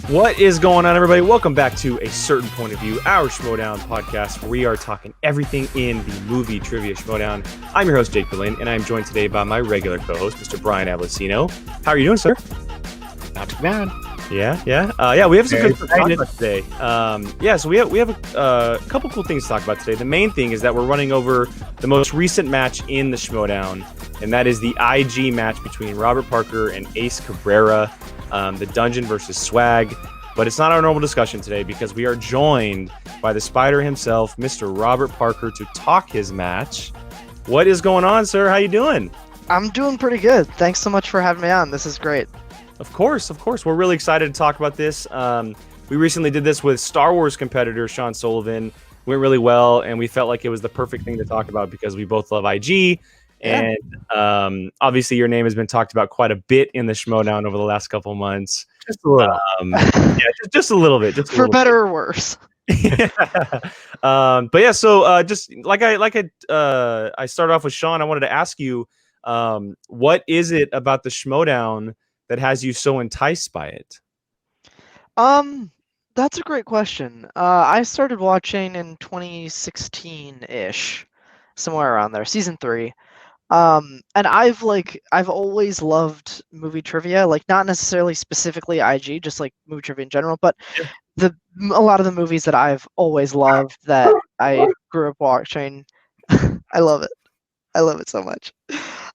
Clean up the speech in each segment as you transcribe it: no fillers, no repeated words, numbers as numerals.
What is going on, everybody? Welcome back to A Certain Point of View, our Schmoedown podcast, where we are talking everything in the movie trivia Schmoedown. I'm your host, Jake Berlin, and I'm joined today by my regular co-host, Mr. Brian Ablicino. How are you doing, sir? Not too bad. Yeah. We have some good stuff to talk about today. So we have a couple cool things to talk about today. The main thing is that we're running over the most recent match in the Schmoedown, and that is the IG match between Robert Parker and Ace Cabrera, the Dungeon versus Swag. But it's not our normal discussion today because we are joined by the Spider himself, Mr. Robert Parker, to talk his match. What is going on, sir? How you doing? I'm doing pretty good. Thanks so much for having me on. This is great. Of course. We're really excited to talk about this. We recently did this with Star Wars competitor Sean Sullivan. Went really well, and we felt like it was the perfect thing to talk about because we both love IG. And obviously, your name has been talked about quite a bit in the Schmoedown over the last couple of months. Just a little. Just a little bit. For better or worse. So just like I started off with Sean, I wanted to ask you, what is it about the Schmoedown that has you so enticed by it? That's a great question. I started watching in 2016-ish, somewhere around there, season 3. And I've always loved movie trivia, like not necessarily specifically IG, just like movie trivia in general, but a lot of the movies that I've always loved that I grew up watching. I love it. I love it so much.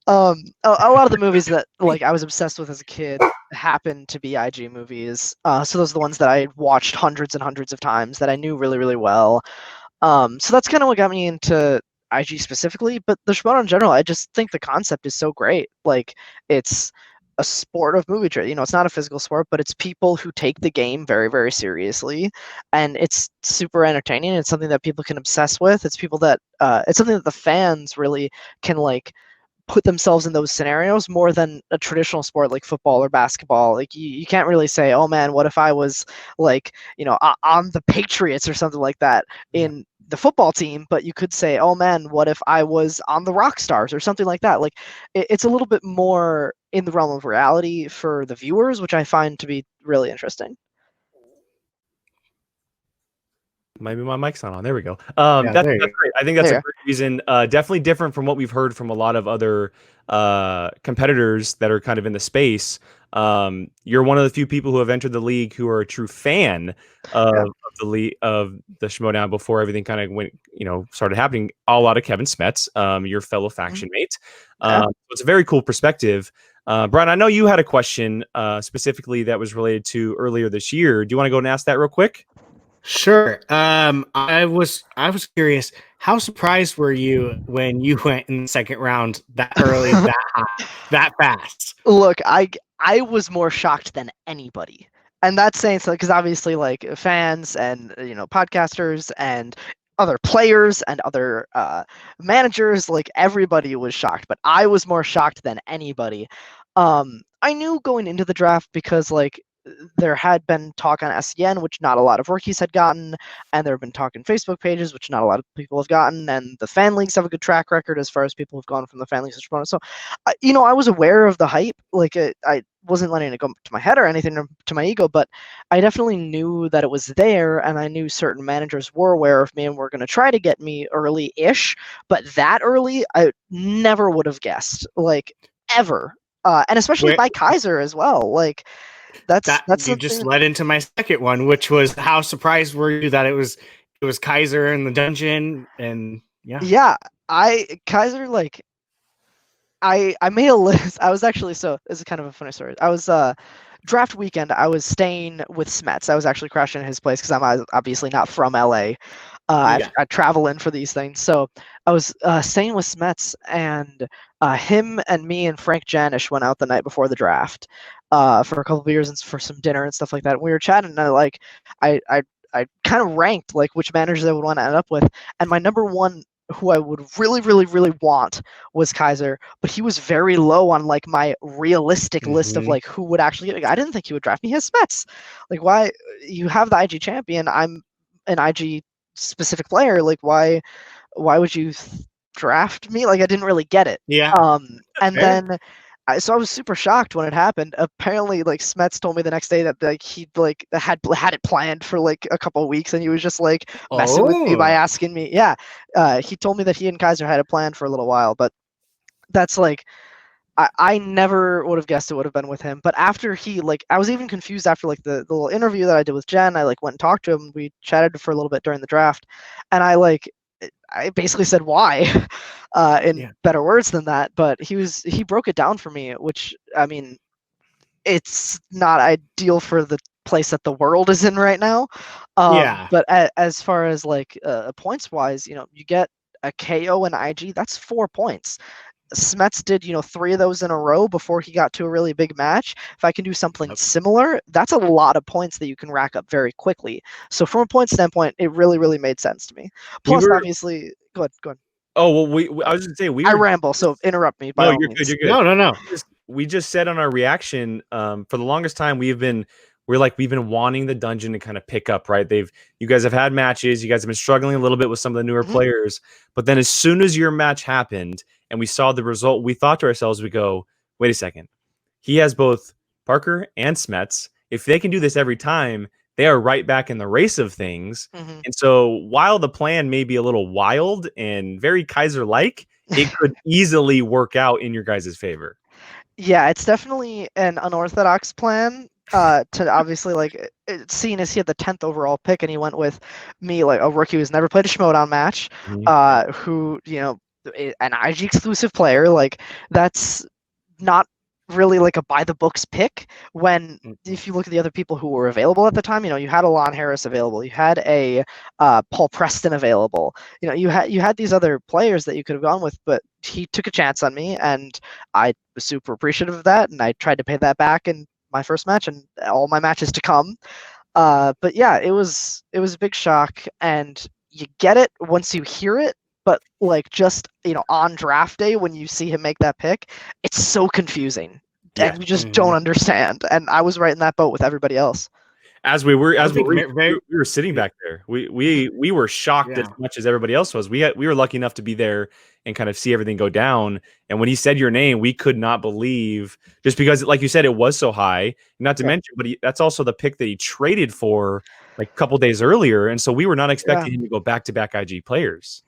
A lot of the movies that like I was obsessed with as a kid happened to be IG movies. So those are the ones that I watched hundreds and hundreds of times that I knew really, really well. So that's kind of what got me into IG specifically, but the Schmoedown in general, I just think the concept is so great. Like, it's a sport of movie trivia. It's not a physical sport, but it's people who take the game very, very seriously, and it's super entertaining. It's something that people can obsess with. It's people that it's something that the fans really can like put themselves in those scenarios more than a traditional sport like football or basketball. Like you can't really say, oh man, what if I was like, on the Patriots or something like that in the football team, but you could say, oh man, what if I was on the Rock Stars or something like that? Like it's a little bit more in the realm of reality for the viewers, which I find to be really interesting. Maybe my mic's not on. There we go. That's great. I think that's a great reason. Definitely different from what we've heard from a lot of other competitors that are kind of in the space. You're one of the few people who have entered the league who are a true fan of the league, of the Schmoedown before everything kind of started happening. A lot of Kevin Smets, your fellow faction mate. So it's a very cool perspective. Brian, I know you had a question specifically that was related to earlier this year. Do you want to go and ask that real quick? Sure. I was curious. How surprised were you when you went in the second round that early, that high, that fast? Look, I was more shocked than anybody, and that's saying so because obviously, like fans and podcasters and other players and other managers, like everybody was shocked, but I was more shocked than anybody. I knew going into the draft because like there had been talk on SEN, which not a lot of rookies had gotten, and there have been talk in Facebook pages, which not a lot of people have gotten, and the fan leagues have a good track record as far as people have gone from the fan leagues to Schmoedown. So, I was aware of the hype. Like, I wasn't letting it go to my head or anything to my ego, but I definitely knew that it was there, and I knew certain managers were aware of me and were going to try to get me early-ish, but that early, I never would have guessed, like, ever. And especially by Kaiser as well. Like, that's you just led into my second one, which was how surprised were you that it was Kaiser in the dungeon? And Kaiser, like I made a list. I was actually, so this is kind of a funny story. I was draft weekend, I was staying with Smets. I was actually crashing at his place because I'm obviously not from LA. I travel in for these things. So I was staying with Smets, and him and me and Frank Janish went out the night before the draft for a couple of beers and for some dinner and stuff like that. And we were chatting, and I kind of ranked like which managers I would want to end up with. And my number one, who I would really, really, really want, was Kaiser, but he was very low on like my realistic list of like who would actually get. I didn't think he would draft me. His Smets. Like, why? You have the IG champion. I'm an IG specific player. Like, why would you draft me? Like, I didn't really get it. Yeah. And then so I was super shocked when it happened. Apparently, like Smets told me the next day that like he like had it planned for like a couple of weeks, and he was just like messing with me by asking me. Yeah, he told me that he and Kaiser had it planned for a little while, but that's like I never would have guessed it would have been with him. But after he like, I was even confused after like the little interview that I did with Jen. I like went and talked to him. We chatted for a little bit during the draft, and I basically said why, in better words than that. But he broke it down for me, which I mean, it's not ideal for the place that the world is in right now. But as far as like points wise, you get a KO and IG. That's 4 points. Smets did, 3 of those in a row before he got to a really big match. If I can do something similar, that's a lot of points that you can rack up very quickly. So from a point standpoint, it really, really made sense to me. Plus, obviously, go ahead. Oh, well, I was going to say, I ramble, so interrupt me. No, you're good. You're good. No. We just said on our reaction, for the longest time, we've been wanting the dungeon to kind of pick up, right? You guys have had matches. You guys have been struggling a little bit with some of the newer players. But then as soon as your match happened and we saw the result, we thought to ourselves, we go, wait a second. He has both Parker and Smets. If they can do this every time, they are right back in the race of things. And so while the plan may be a little wild and very Kaiser-like, it could easily work out in your guys' favor. Yeah, it's definitely an unorthodox plan. To obviously like seeing as he had the 10th overall pick and he went with me, like a rookie who's never played a Schmoedown match, who an IG exclusive player, like that's not really like a by the books pick when if you look at the other people who were available at the time, you had a Lon Harris available, you had a Paul Preston available, you had these other players that you could have gone with, but he took a chance on me and I was super appreciative of that, and I tried to pay that back in my first match and all my matches to come. But yeah, it was a big shock, and you get it once you hear it, but like just on draft day when you see him make that pick, it's so confusing and you just don't understand. And I was right in that boat with everybody else. As we were sitting back there, we were shocked as much as everybody else was. We were lucky enough to be there and kind of see everything go down. And when he said your name, we could not believe, just because, like you said, it was so high. Not to mention, but that's also the pick that he traded for like a couple days earlier, and so we were not expecting him to go back-to-back IG players.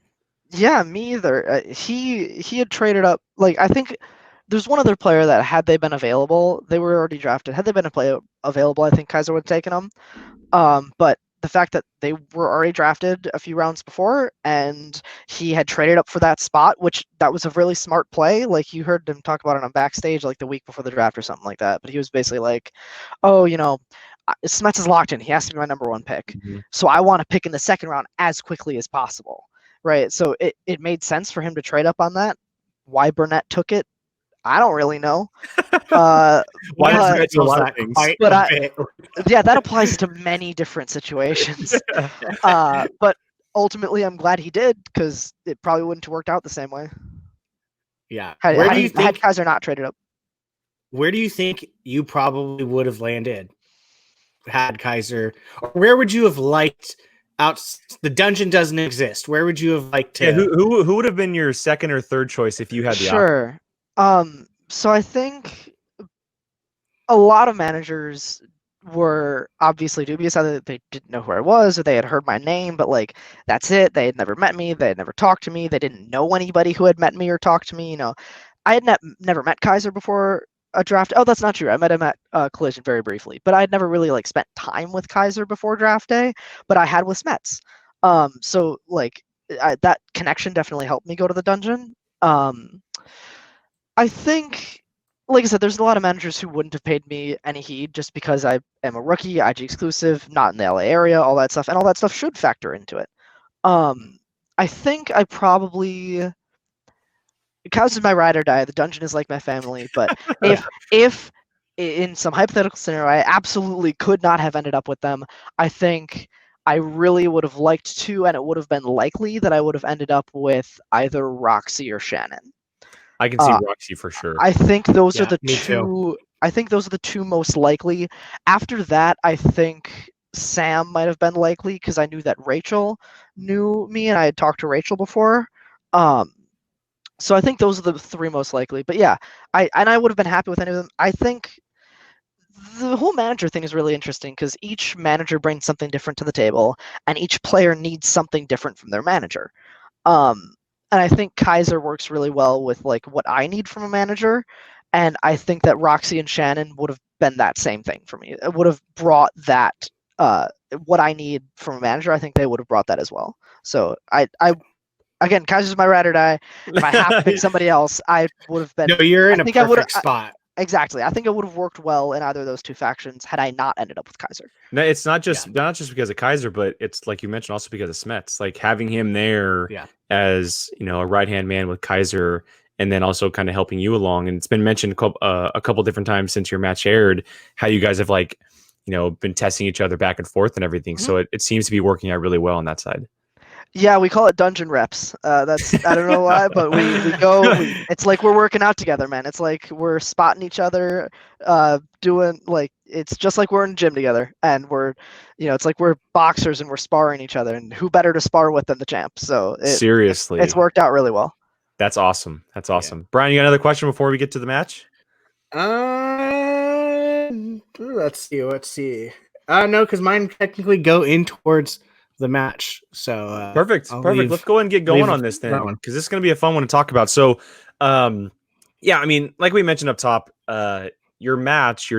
Yeah, me either. He had traded up. Like I think there's one other player that had they been available, they were already drafted. Had they been a player available, I think Kaiser would have taken them. But the fact that they were already drafted a few rounds before and he had traded up for that spot, which that was a really smart play. Like you heard him talk about it on backstage like the week before the draft or something like that. But he was basically like, oh, Smets is locked in. He has to be my number 1 pick. So I want to pick in the second round as quickly as possible. Right. So it made sense for him to trade up on that. Why Burnett took it, I don't really know. Why does a lot of things? Yeah, that applies to many different situations. But ultimately, I'm glad he did, because it probably wouldn't have worked out the same way. Yeah. Had Kaiser not traded up? Where do you think you probably would have landed had Kaiser? Or where would you have liked? The dungeon doesn't exist. Where would you have liked to? Yeah, who would have been your second or third choice if you had the option? So I think a lot of managers were obviously dubious. Either they didn't know who I was or they had heard my name, but like that's it. They had never met me. They had never talked to me. They didn't know anybody who had met me or talked to me. I had never met Kaiser before a draft. Oh, that's not true. I met him at Collision very briefly, but I had never really like spent time with Kaiser before draft day, but I had with Smets. So like that connection definitely helped me go to the dungeon. I think, like I said, there's a lot of managers who wouldn't have paid me any heed just because I am a rookie, IG exclusive, not in the LA area, all that stuff, and all that stuff should factor into it. I think I probably, Kaiser's my ride or die. The dungeon is like my family, but if in some hypothetical scenario I absolutely could not have ended up with them, I think I really would have liked to, and it would have been likely that I would have ended up with either Roxy or Shannon. I can see Roxy for sure. I think those are the two. Too. I think those are the two most likely. After that, I think Sam might have been likely because I knew that Rachel knew me and I had talked to Rachel before. So I think those are the three most likely. But yeah, I would have been happy with any of them. I think the whole manager thing is really interesting because each manager brings something different to the table, and each player needs something different from their manager. Um, and I think Kaiser works really well with like what I need from a manager, and I think that Roxy and Shannon would have been that same thing for me. It would have brought that what I need from a manager. I think they would have brought that as well. So I again, Kaiser's my ride or die. If I have to pick somebody else, I would have been. No, you're in a perfect spot. Exactly. I think it would have worked well in either of those two factions had I not ended up with Kaiser. No, it's not just because of Kaiser, but it's like you mentioned, also because of Smets. Like having him there as a right-hand man with Kaiser, and then also kind of helping you along. And it's been mentioned a couple different times since your match aired how you guys have been testing each other back and forth and everything. Mm-hmm. So it seems to be working out really well on that side. Yeah, we call it dungeon reps. That's I don't know why, but we go. It's like we're working out together, man. It's like we're spotting each other, doing like it's just like we're in the gym together, and we're, it's like we're boxers and we're sparring each other, and who better to spar with than the champ? So seriously, it's worked out really well. That's awesome. That's awesome. Yeah. Brian, you got another question before we get to the match? Let's see. No, because mine technically go in towards the match. So perfect. Let's go ahead and get going on this then, because this is going to be a fun one to talk about. So, yeah, I mean, like we mentioned up top, your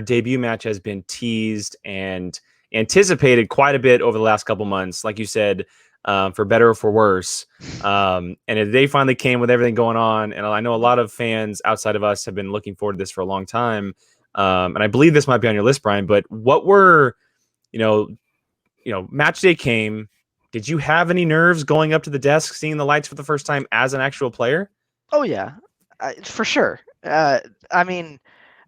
debut match has been teased and anticipated quite a bit over the last couple months. Like you said, for better or for worse. And the day finally came with everything going on. And I know a lot of fans outside of us have been looking forward to this for a long time. And I believe this might be on your list, Brian, but what were, match day came. Did you have any nerves going up to the desk, seeing the lights for the first time as an actual player? Oh, yeah, for sure. I mean,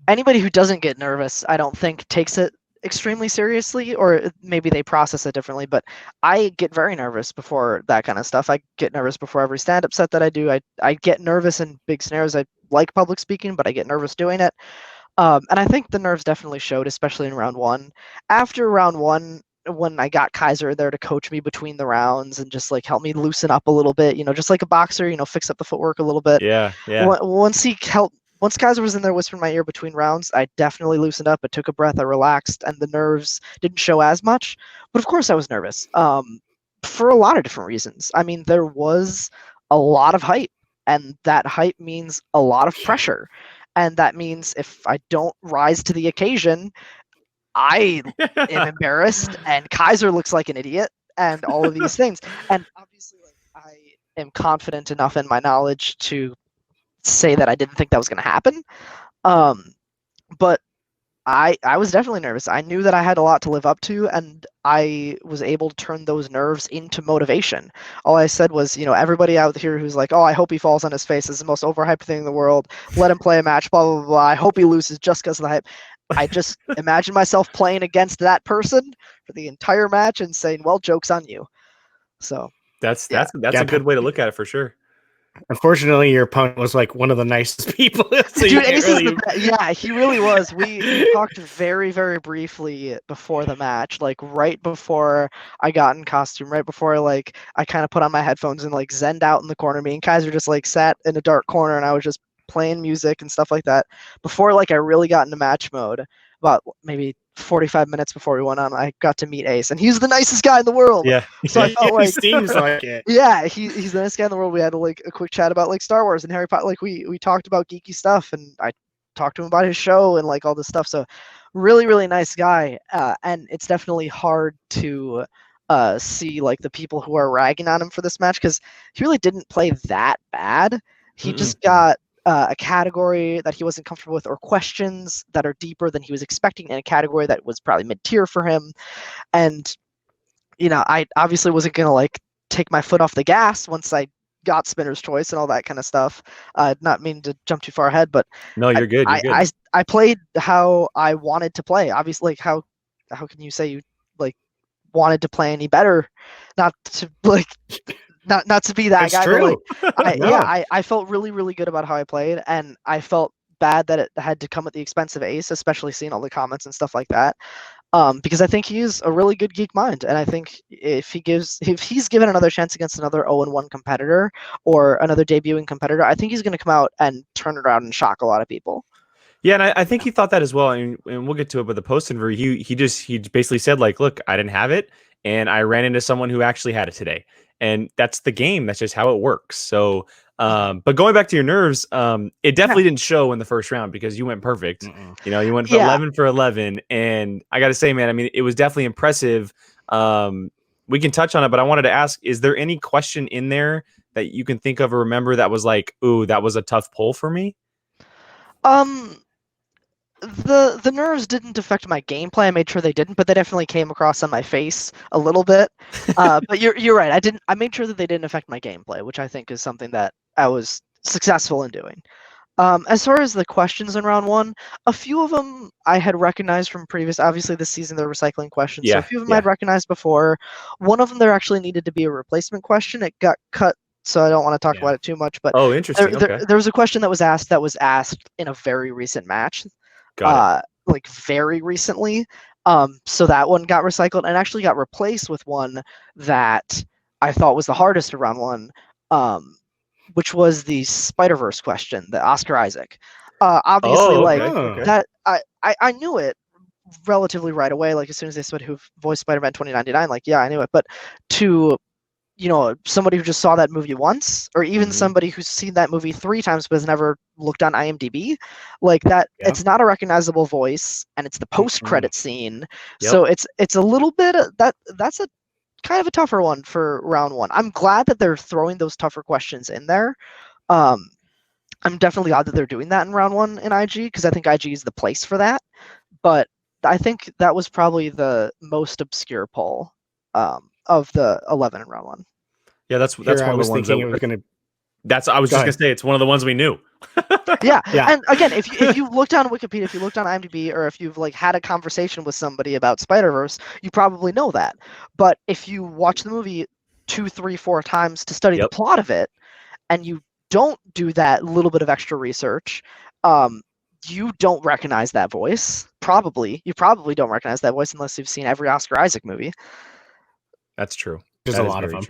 anybody who doesn't get nervous, I don't think takes it extremely seriously, or maybe they process it differently. But I get very nervous before that kind of stuff. I get nervous before every stand-up set that I do. I get nervous in big scenarios. I like public speaking, but I get nervous doing it. And I think the nerves definitely showed, especially in round one. After round one, when I got Kaiser there to coach me between the rounds and just like help me loosen up a little bit, just like a boxer, fix up the footwork a little bit. Yeah. Once Kaiser was in there whispering in my ear between rounds, I definitely loosened up. I took a breath, I relaxed, and the nerves didn't show as much. But of course I was nervous, for a lot of different reasons. I mean, there was a lot of hype, and that hype means a lot of pressure. And that means if I don't rise to the occasion, I am embarrassed, and Kaiser looks like an idiot, and all of these things. And obviously, I am confident enough in my knowledge to say that I didn't think that was going to happen. But I was definitely nervous. I knew that I had a lot to live up to, and I was able to turn those nerves into motivation. All I said was, everybody out here who's like, oh, I hope he falls on his face. This is the most overhyped thing in the world. Let him play a match, blah, blah, blah. I hope he loses just because of the hype. I just imagine myself playing against that person for the entire match and saying, well, joke's on you. So that's a good way to look at it for sure. Unfortunately, your opponent was like one of the nicest people. So dude, yeah, he really was. We talked very, very briefly before the match, like right before I got in costume, right before I kind of put on my headphones and zenned out in the corner. Me and Kaiser just sat in a dark corner, and I was just playing music and stuff like that. Before I really got into match mode, about maybe 45 minutes before we went on, I got to meet Ace, and he's the nicest guy in the world. Yeah. So I felt he seems like it. Yeah, he's the nicest guy in the world. We had a quick chat about Star Wars and Harry Potter. We talked about geeky stuff, and I talked to him about his show and all this stuff. So really, really nice guy. And it's definitely hard to see the people who are ragging on him for this match, because he really didn't play that bad. He just got a category that he wasn't comfortable with, or questions that are deeper than he was expecting in a category that was probably mid-tier for him. And I obviously wasn't gonna take my foot off the gas once I got Spinner's Choice and all that kind of stuff. Not mean to jump too far ahead, but no, you're good. I played how I wanted to play. Obviously, how can you say you wanted to play any better? Not to Not to be that it's guy, true. But I felt really, really good about how I played, and I felt bad that it had to come at the expense of Ace, especially seeing all the comments and stuff like that. because I think he's a really good geek mind, and I think if he's given another chance against another 0-1 competitor or another debuting competitor, I think he's going to come out and turn it around and shock a lot of people. Yeah, and I think he thought that as well, and we'll get to it. But the post interview, he basically said like, "Look, I didn't have it, and I ran into someone who actually had it today, and that's the game. That's just how it works." So, but going back to your nerves, it definitely didn't show in the first round because you went perfect. You know, you went for 11 for 11, and I got to say, man, I mean, it was definitely impressive. We can touch on it, but I wanted to ask: is there any question in there that you can think of or remember that was like, "Ooh, that was a tough pull for me"? The nerves didn't affect my gameplay. I made sure they didn't, but they definitely came across on my face a little bit. But you're right. I made sure that they didn't affect my gameplay, which I think is something that I was successful in doing. As far as the questions in round one, a few of them I had recognized from previous. Obviously, this season they're recycling questions, so a few of them I'd recognized before. One of them there actually needed to be a replacement question. It got cut, so I don't want to talk about it too much. But interesting. There was a question that was asked in a very recent match. Like very recently. So that one got recycled and actually got replaced with one that I thought was the hardest around one, which was the Spider-Verse question, the Oscar Isaac. Obviously, that I knew it relatively right away. Like as soon as they said who voiced Spider-Man 2099, like yeah, I knew it. But to somebody who just saw that movie once, or even somebody who's seen that movie 3 times but has never looked on IMDb, like that, it's not a recognizable voice, and it's the post-credit scene. So it's a little bit that's a kind of a tougher one for round one. I'm glad that they're throwing those tougher questions in there. I'm definitely glad that they're doing that in round one in IG, because I think IG is the place for that. But I think that was probably the most obscure poll of the 11 in round one. Yeah, that's one of the ones that was gonna. I was just gonna say it's one of the ones we knew. yeah. And again, if you looked on Wikipedia, if you looked on IMDb, or if you've like had a conversation with somebody about Spider-Verse, you probably know that. But if you watch the movie 2, 3, 4 times to study the plot of it, and you don't do that little bit of extra research, you don't recognize that voice. You probably don't recognize that voice unless you've seen every Oscar Isaac movie. That's true. There's a lot of them.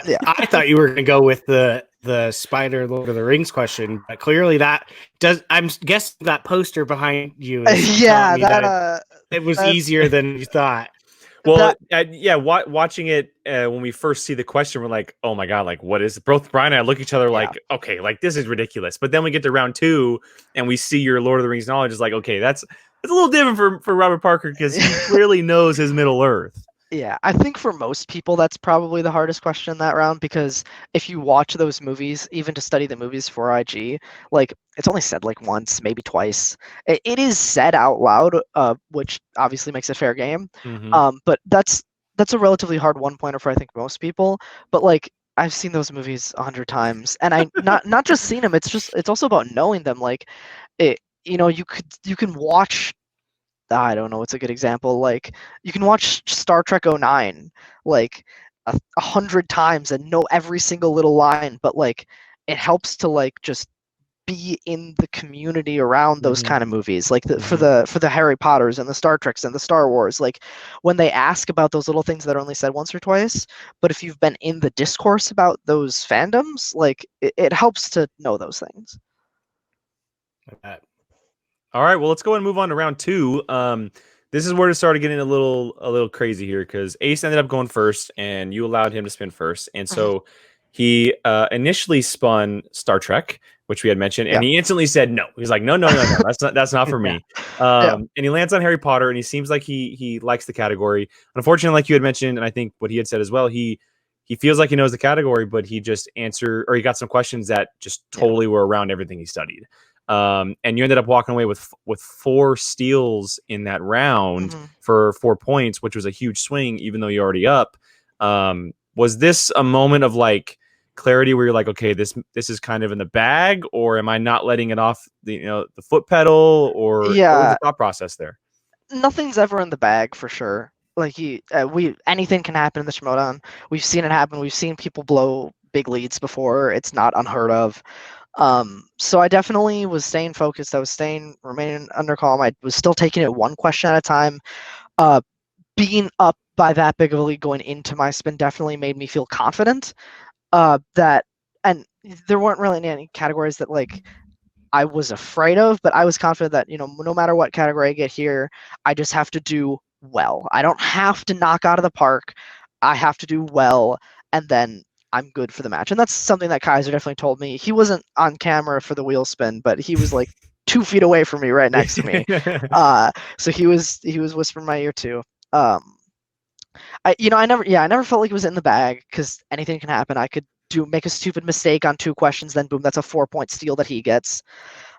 Yeah. I thought you were going to go with the Spider Lord of the Rings question, but clearly that does. I'm guessing that poster behind you. It was easier than you thought. Well, watching it when we first see the question, we're like, "Oh my god!" Like, what is it? Both Brian and I look at each other like, "Okay, like this is ridiculous." But then we get to round 2 and we see your Lord of the Rings knowledge. Is like, okay, it's a little different for Robert Parker because he clearly knows his Middle Earth. Yeah, I think for most people that's probably the hardest question in that round, because if you watch those movies, even to study the movies for IG, like it's only said like once, maybe twice. It is said out loud, which obviously makes it fair game. But that's a relatively hard one pointer for I think most people. But like I've seen those movies 100 times, and I not just seen them. It's also about knowing them. Like you can watch. I don't know what's a good example. Like you can watch Star Trek 09 like 100 times and know every single little line, but like it helps to like just be in the community around those kind of movies, like for the Harry Potters and the Star Treks and the Star Wars. Like when they ask about those little things that are only said once or twice, but if you've been in the discourse about those fandoms, like it helps to know those things. All right, well, let's go and move on to round 2. This is where it started getting a little crazy here because Ace ended up going first, and you allowed him to spin first, and so he initially spun Star Trek, which we had mentioned, and he instantly said no. He's like, no, that's not for me. And he lands on Harry Potter, and he seems like he likes the category. Unfortunately, like you had mentioned, and I think what he had said as well, he feels like he knows the category, but he just he got some questions that just totally were around everything he studied. And you ended up walking away with 4 steals in that round for 4 points, which was a huge swing, even though you're already up. Was this a moment of like clarity where you're like, okay, this is kind of in the bag, or am I not letting it off the foot pedal, or what was the thought process there? Nothing's ever in the bag for sure. Like anything can happen in the Schmoedown. We've seen it happen. We've seen people blow big leads before. It's not unheard of. So I definitely was staying focused. I was remaining under calm. I was still taking it one question at a time. Being up by that big of a lead going into my spin definitely made me feel confident. That, and there weren't really any categories that like I was afraid of, but I was confident that, no matter what category I get here, I just have to do well. I don't have to knock out of the park. I have to do well, and then I'm good for the match. And that's something that Kaiser definitely told me. He wasn't on camera for the wheel spin, but he was like 2 feet away from me, right next to me. So he was whispering in my ear too. I never felt like it was in the bag because anything can happen. I could make a stupid mistake on 2 questions, then boom, that's a 4-point steal that he gets.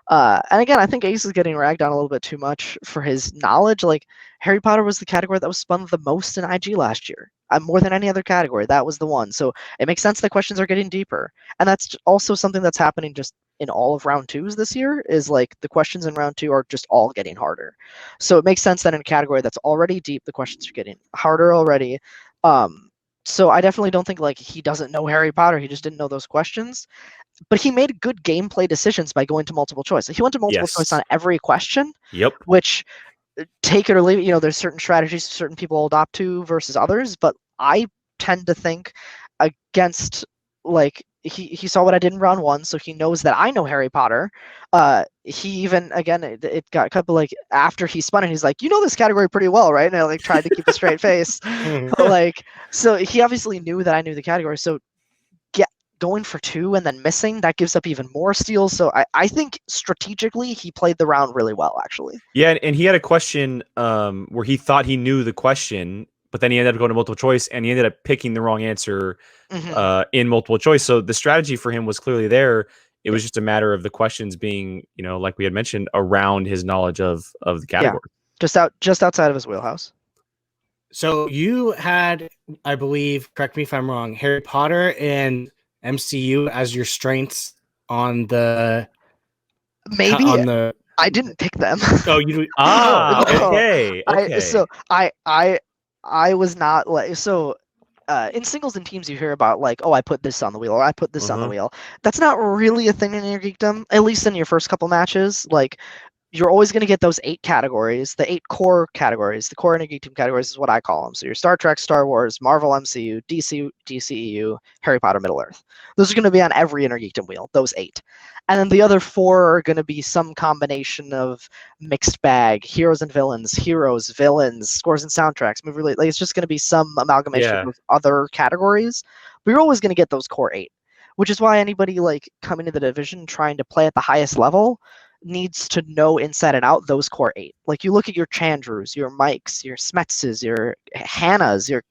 And again, I think Ace is getting ragged on a little bit too much for his knowledge. Like, Harry Potter was the category that was spun the most in IG last year. More than any other category, that was the one. So it makes sense that questions are getting deeper. And that's also something that's happening just in all of round 2s this year, is like the questions in round 2 are just all getting harder. So it makes sense that in a category that's already deep, the questions are getting harder already. So I definitely don't think like he doesn't know Harry Potter. He just didn't know those questions. But he made good gameplay decisions by going to multiple choice. He went to multiple choice on every question. Yep. Which, take it or leave it, there's certain strategies certain people adopt to versus others. But I tend to think against, like, he saw what I did in round 1, so he knows that I know Harry Potter. He even, again, it got a couple, like, after he spun it, he's like, this category pretty well, right? And I like tried to keep a straight face. Like, so he obviously knew that I knew the category. So going for 2 and then missing, that gives up even more steals. So I think strategically he played the round really well, actually. Yeah, and he had a question where he thought he knew the question, but then he ended up going to multiple choice, and he ended up picking the wrong answer in multiple choice. So the strategy for him was clearly there. It was just a matter of the questions being, like we had mentioned, around his knowledge of the category. Yeah, just outside of his wheelhouse. So you had, I believe, correct me if I'm wrong, Harry Potter and MCU as your strengths on the I didn't pick them. Oh, you okay. I was not like, so in singles and teams you hear about like, oh, I put this on the wheel or I put this on the wheel. That's not really a thing in your geekdom, at least in your first couple matches. Like, you're always going to get those 8 categories, the 8 core categories. The core Geek Team categories is what I call them. So your Star Trek, Star Wars, Marvel, MCU, DC, DCEU, Harry Potter, Middle Earth. Those are going to be on every Geekdom wheel, those 8. And then the other 4 are going to be some combination of mixed bag, heroes and villains, heroes, villains, scores and soundtracks, movie related. Like, it's just going to be some amalgamation of other categories. But you're always going to get those core 8, which is why anybody like coming to the division trying to play at the highest level needs to know inside and out those core 8. Like, you look at your Chandrus, your Mikes, your Smetses, your Hannahs, your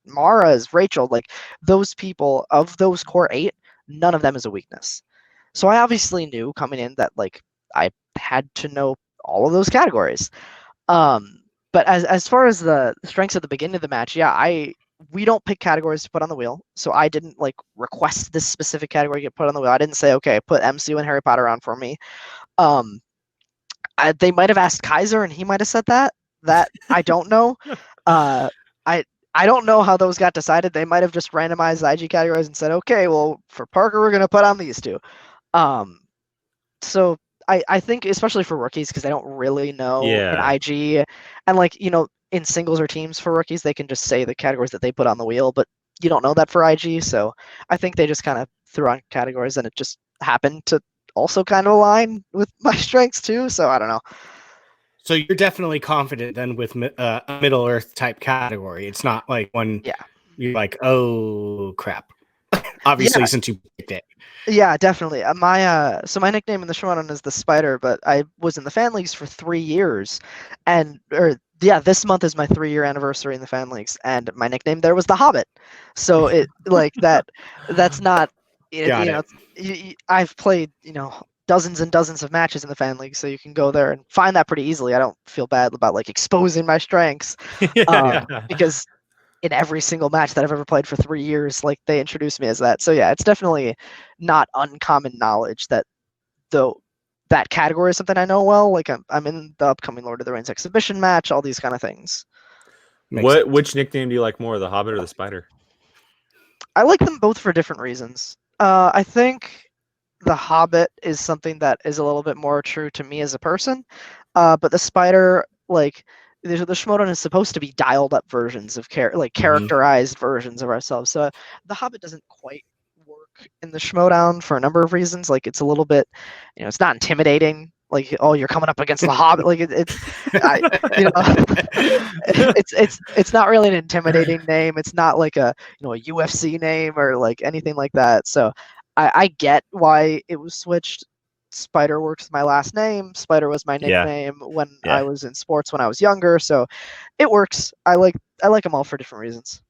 Maras, Rachel, like, those people of those core 8, none of them is a weakness. So I obviously knew coming in that like I had to know all of those categories. But as far as the strengths at the beginning of the match, we don't pick categories to put on the wheel. So I didn't like request this specific category get put on the wheel. I didn't say, okay, put MCU and Harry Potter on for me. They might have asked Kaiser and he might have said that I don't know. I don't know how those got decided. They might have just randomized the IG categories and said, okay, well, for Parker, we're going to put on these 2. So I think, especially for rookies, because they don't really know in IG, and like, in singles or teams for rookies, they can just say the categories that they put on the wheel, but you don't know that for IG. So I think they just kind of threw on categories and it just happened to also kind of align with my strengths too. So I don't know. So you're definitely confident then with a Middle Earth type category. It's not like when you're like, oh crap. Obviously, since you picked it. Yeah, definitely. My nickname in the Schmoedown is the Spider, but I was in the fan leagues for 3 years, this month is my 3-year anniversary in the fan leagues, and my nickname there was the Hobbit. So it like that. That's not. I've played dozens and dozens of matches in the fan league, so you can go there and find that pretty easily. I don't feel bad about like exposing my strengths, because in every single match that I've ever played for 3 years, like, they introduced me as that. So yeah, it's definitely not uncommon knowledge that that category is something I know well. Like, I'm in the upcoming Lord of the Rings exhibition match, all these kind of things. Which nickname do you like more, the Hobbit or the Spider? I like them both for different reasons. I think the Hobbit is something that is a little bit more true to me as a person, but the Spider, like, the Schmoedown is supposed to be dialed up versions of characterized versions of ourselves. So the Hobbit doesn't quite work in the Schmoedown for a number of reasons. Like it's a little bit, it's not intimidating. Like, oh, you're coming up against the Hobbit. Like it's not really an intimidating name. It's not like a a UFC name or like anything like that. So I get why it was switched. Spiderworks my last name. Spider was my nickname when I was in sports when I was younger. So it works. I like them all for different reasons.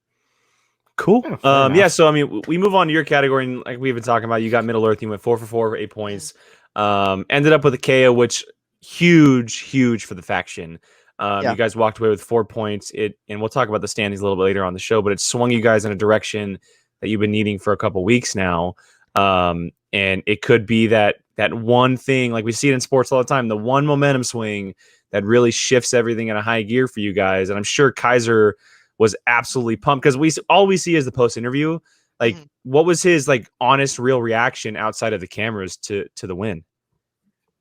Cool. So I mean, we move on to your category, and like we've been talking about, you got Middle Earth. You went 4 for 4 for 8 points. Ended up with a KO, which huge for the faction. You guys walked away with 4 points. And we'll talk about the standings a little bit later on the show, but it swung you guys in a direction that you've been needing for a couple weeks now. And it could be that one thing, like we see it in sports all the time, the one momentum swing that really shifts everything in a high gear for you guys. And I'm sure Kaiser was absolutely pumped because all we see is the post interview. Like, what was his like honest, real reaction outside of the cameras to the win?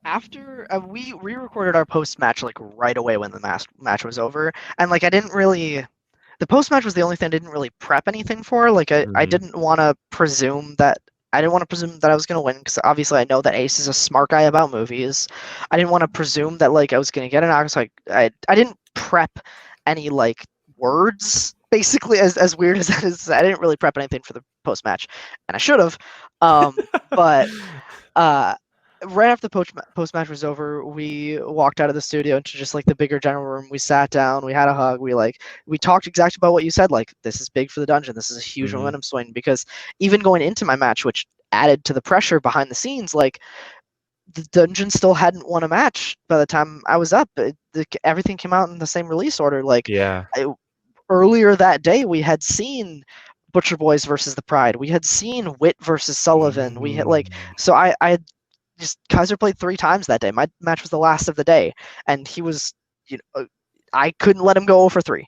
After we re-recorded our post match like right away when the match was over, and like the post match was the only thing I didn't really prep anything for. Like I didn't want to presume that I was going to win because obviously I know that Ace is a smart guy about movies. I didn't want to presume that like I was going to get an knock. So I didn't prep any like words, basically, as weird as that is. I didn't really prep anything for the post match, and I should have. But right after the post match was over, we walked out of the studio into just like the bigger general room. We sat down, we had a hug, we talked exactly about what you said. Like, this is big for the dungeon. This is a huge momentum swing, because even going into my match, which added to the pressure behind the scenes, like the dungeon still hadn't won a match by the time I was up. Everything came out in the same release order. Like, earlier that day, we had seen Butcher Boys versus the Pride. We had seen Wit versus Sullivan. We had so I had Kaiser played 3 times that day. My match was the last of the day, and he was, I couldn't let him go over 3.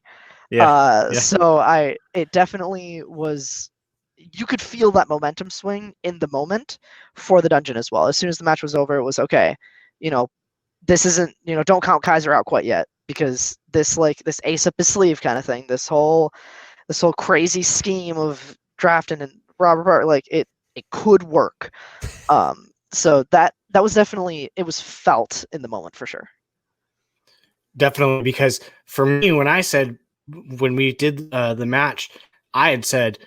So it definitely was. You could feel that momentum swing in the moment for the dungeon as well. As soon as the match was over, it was okay. This isn't, don't count Kaiser out quite yet, because this ace up his sleeve kind of thing, this whole crazy scheme of drafting and Robert, like it could work. So that was definitely, it was felt in the moment for sure. Definitely, because for me, when we did the match, I had said,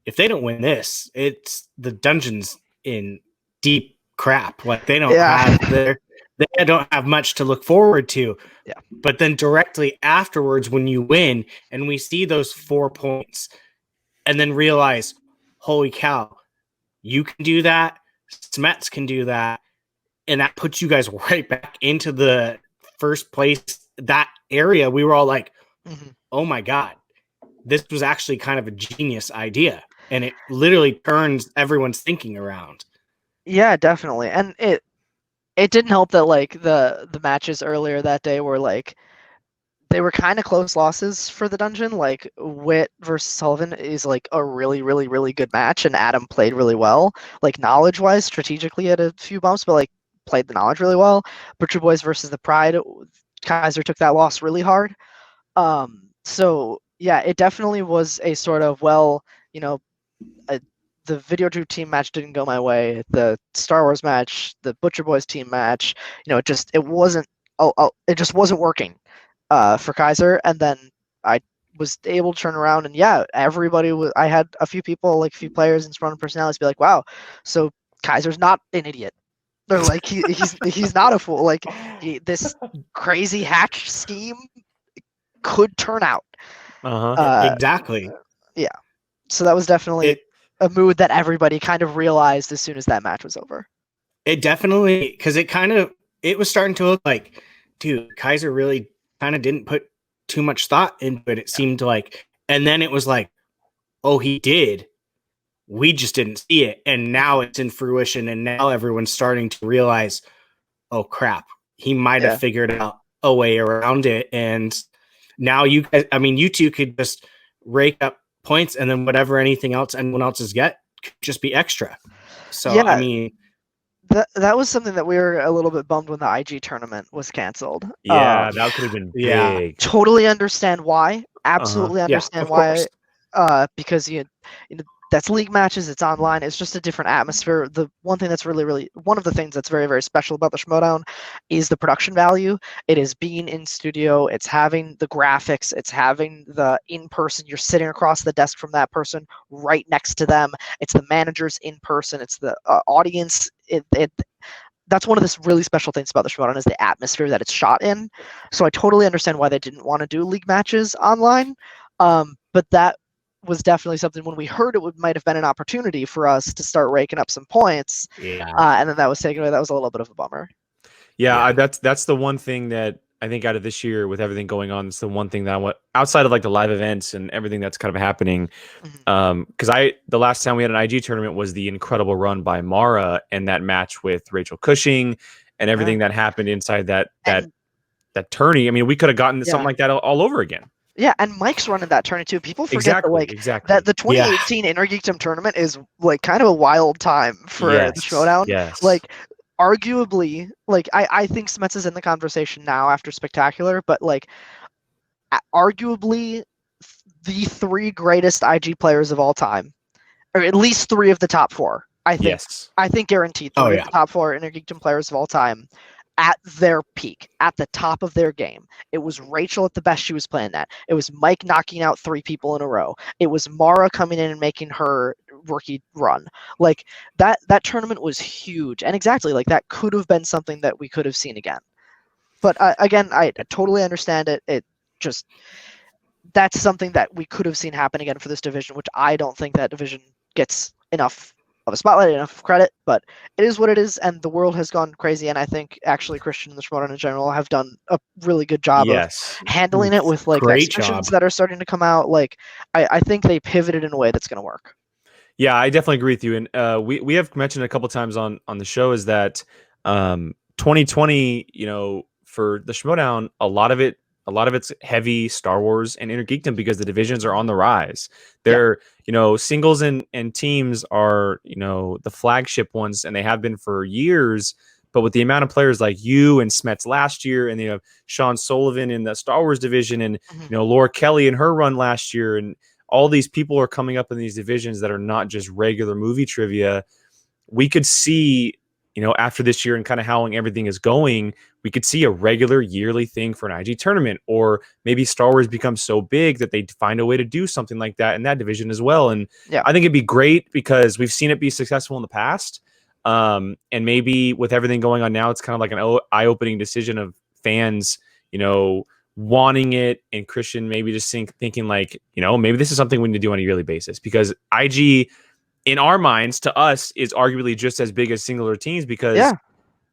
if they don't win this, it's the dungeon's in deep crap. Like they don't have much to look forward to. Yeah. But then directly afterwards, when you win and we see those 4 points and then realize, holy cow, you can do that. Smets can do that. And that puts you guys right back into the first place, that area. We were all like, oh my God, this was actually kind of a genius idea. And it literally turns everyone's thinking around. Yeah, definitely. And it didn't help that like the matches earlier that day were like, they were kind of close losses for the dungeon. Like Wit versus Sullivan is like a really, really, really good match, and Adam played really well. Like knowledge-wise, strategically had a few bumps, but like played the knowledge really well. Butcher Boys versus the Pride, Kaiser took that loss really hard. So yeah, it definitely was a sort of, the Videodrew team match didn't go my way. The Star Wars match, the Butcher Boys team match, it just wasn't working for Kaiser. And then I was able to turn around, and everybody was. I had a few people, like a few players and surrounding personalities, be like, "Wow, so Kaiser's not an idiot." They're like, he's not a fool. Like this crazy hatch scheme could turn out. Exactly. Yeah. So that was definitely a mood that everybody kind of realized as soon as that match was over. It definitely, because it was starting to look like, dude, Kaiser really kind of didn't put too much thought into it. It seemed like, and then it was like, oh, he did. We just didn't see it. And now it's in fruition. And now everyone's starting to realize, oh crap, he might have figured out a way around it. And now you two could just rake up points, and then anyone else's get could just be extra. So That was something that we were a little bit bummed when the IG tournament was canceled. Yeah, that could have been big. Totally understand why. Absolutely understand why. Because you know that's league matches. It's online. It's just a different atmosphere. The one thing that's really one of the things that's very, very special about the Schmoedown is the production value. It is being in studio. It's having the graphics. It's having the in person. You're sitting across the desk from that person, right next to them. It's the managers in person. It's the audience. That's one of the really special things about the Schmoedown is the atmosphere that it's shot in. So I totally understand why they didn't want to do league matches online. But that was definitely something when we heard it might have been an opportunity for us to start raking up some points. And then that was taken away. That was a little bit of a bummer. Yeah. That's the one thing that I think out of this year with everything going on, it's the one thing that I want outside of like the live events and everything that's kind of happening. Because the last time we had an IG tournament was the incredible run by Mara and that match with Rachel Cushing and everything that happened inside that tourney. I mean, we could have gotten something like that all over again. Yeah, and Mike's running that tourney too. People forget that the 2018 Intergeekdom tournament is like kind of a wild time for the Schmoedown. Yes. Like arguably, like I think Smets is in the conversation now after Spectacular, but like arguably the 3 greatest IG players of all time, or at least 3 of the top 4. I think. Yes. I think guaranteed 3 of the top 4 Intergeekdom players of all time. At their peak, at the top of their game. It was Rachel at the best she was playing at. It was Mike knocking out 3 people in a row. It was Mara coming in and making her rookie run. Like that tournament was huge. And exactly, like that could have been something that we could have seen again. But again, I totally understand it. It just, that's something that we could have seen happen again for this division, which I don't think that division gets enough of a spotlight, enough credit, but it is what it is, and the world has gone crazy, and I think actually Christian and the Schmoedown in general have done a really good job of handling it with like the extensions that are starting to come out. Like I think they pivoted in a way that's going to work. Yeah, I definitely agree with you, and we have mentioned a couple times on the show is that 2020, you know, for the Schmoedown, a lot of it's heavy Star Wars and Intergeekdom because the divisions are on the rise. They're, you know, singles and teams are, you know, the flagship ones, and they have been for years. But with the amount of players like you and Smets last year, and you know Sean Sullivan in the Star Wars division, and you know Laura Kelly in her run last year, and all these people are coming up in these divisions that are not just regular movie trivia. We could see, you know, after this year and kind of how everything is going, we could see a regular yearly thing for an IG tournament, or maybe Star Wars becomes so big that they find a way to do something like that in that division as well. And I think it'd be great because we've seen it be successful in the past. And maybe with everything going on now, it's kind of like an eye-opening decision of fans, you know, wanting it, and Christian maybe just thinking like, you know, maybe this is something we need to do on a yearly basis, because IG in our minds, to us, is arguably just as big as singular teams, because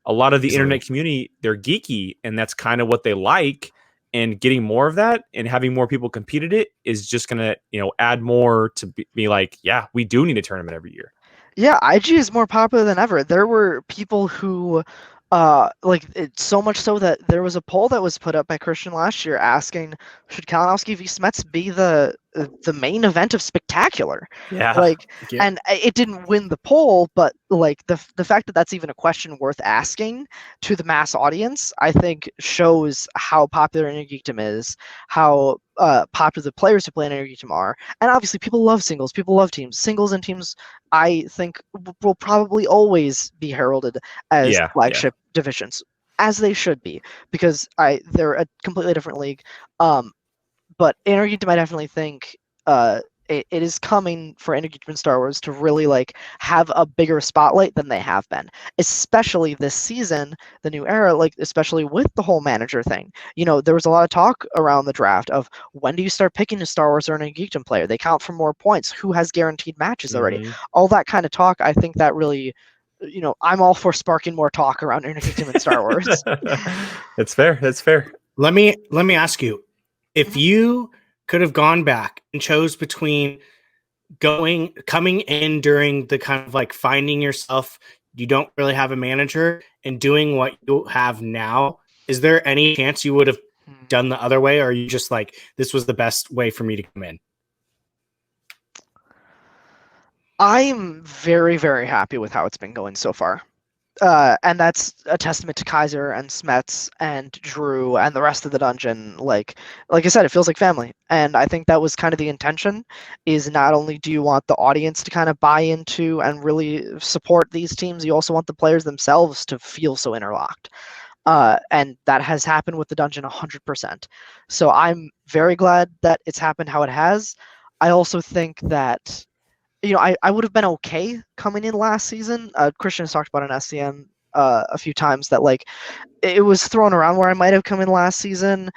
a lot of the internet community, they're geeky, and that's kind of what they like. And getting more of that and having more people compete at it is just going to, you know, add more to be like, yeah, we do need a tournament every year. Yeah, IG is more popular than ever. There were people who like it's so much so that there was a poll that was put up by Christian last year asking, should Kalinowski v Smets be the main event of Spectacular? Like, and it didn't win the poll, but like the fact that that's even a question worth asking to the mass audience, I think shows how popular Intergeekdom is, how popular the players who play in Intergeekdom are, and obviously people love singles, people love teams. Singles and teams, I think, will probably always be heralded as flagship divisions, as they should be, because they're a completely different league. But Intergeekdom, I definitely think it is coming for Intergeekdom and Star Wars to really like have a bigger spotlight than they have been, especially this season, the new era, like especially with the whole manager thing. You know, there was a lot of talk around the draft of when do you start picking a Star Wars or an Intergeekdom player? They count for more points. Who has guaranteed matches already? All that kind of talk. I think that really, you know, I'm all for sparking more talk around Intergeekdom and Star Wars. That's fair. That's fair. Let me ask you, if you could have gone back and chose between coming in during the kind of like finding yourself, you don't really have a manager, and doing what you have now, is there any chance you would have done the other way, or are you just like, this was the best way for me to come in? I'm very, very happy with how it's been going so far. And that's a testament to Kaiser and Smets and Drew and the rest of the dungeon. Like I said, it feels like family. And I think that was kind of the intention, is not only do you want the audience to kind of buy into and really support these teams, you also want the players themselves to feel so interlocked. And that has happened with the dungeon 100%. So I'm very glad that it's happened how it has. I also think that, I would have been okay coming in last season. Christian has talked about an SCM a few times that, like, it was thrown around where I might have come in last season.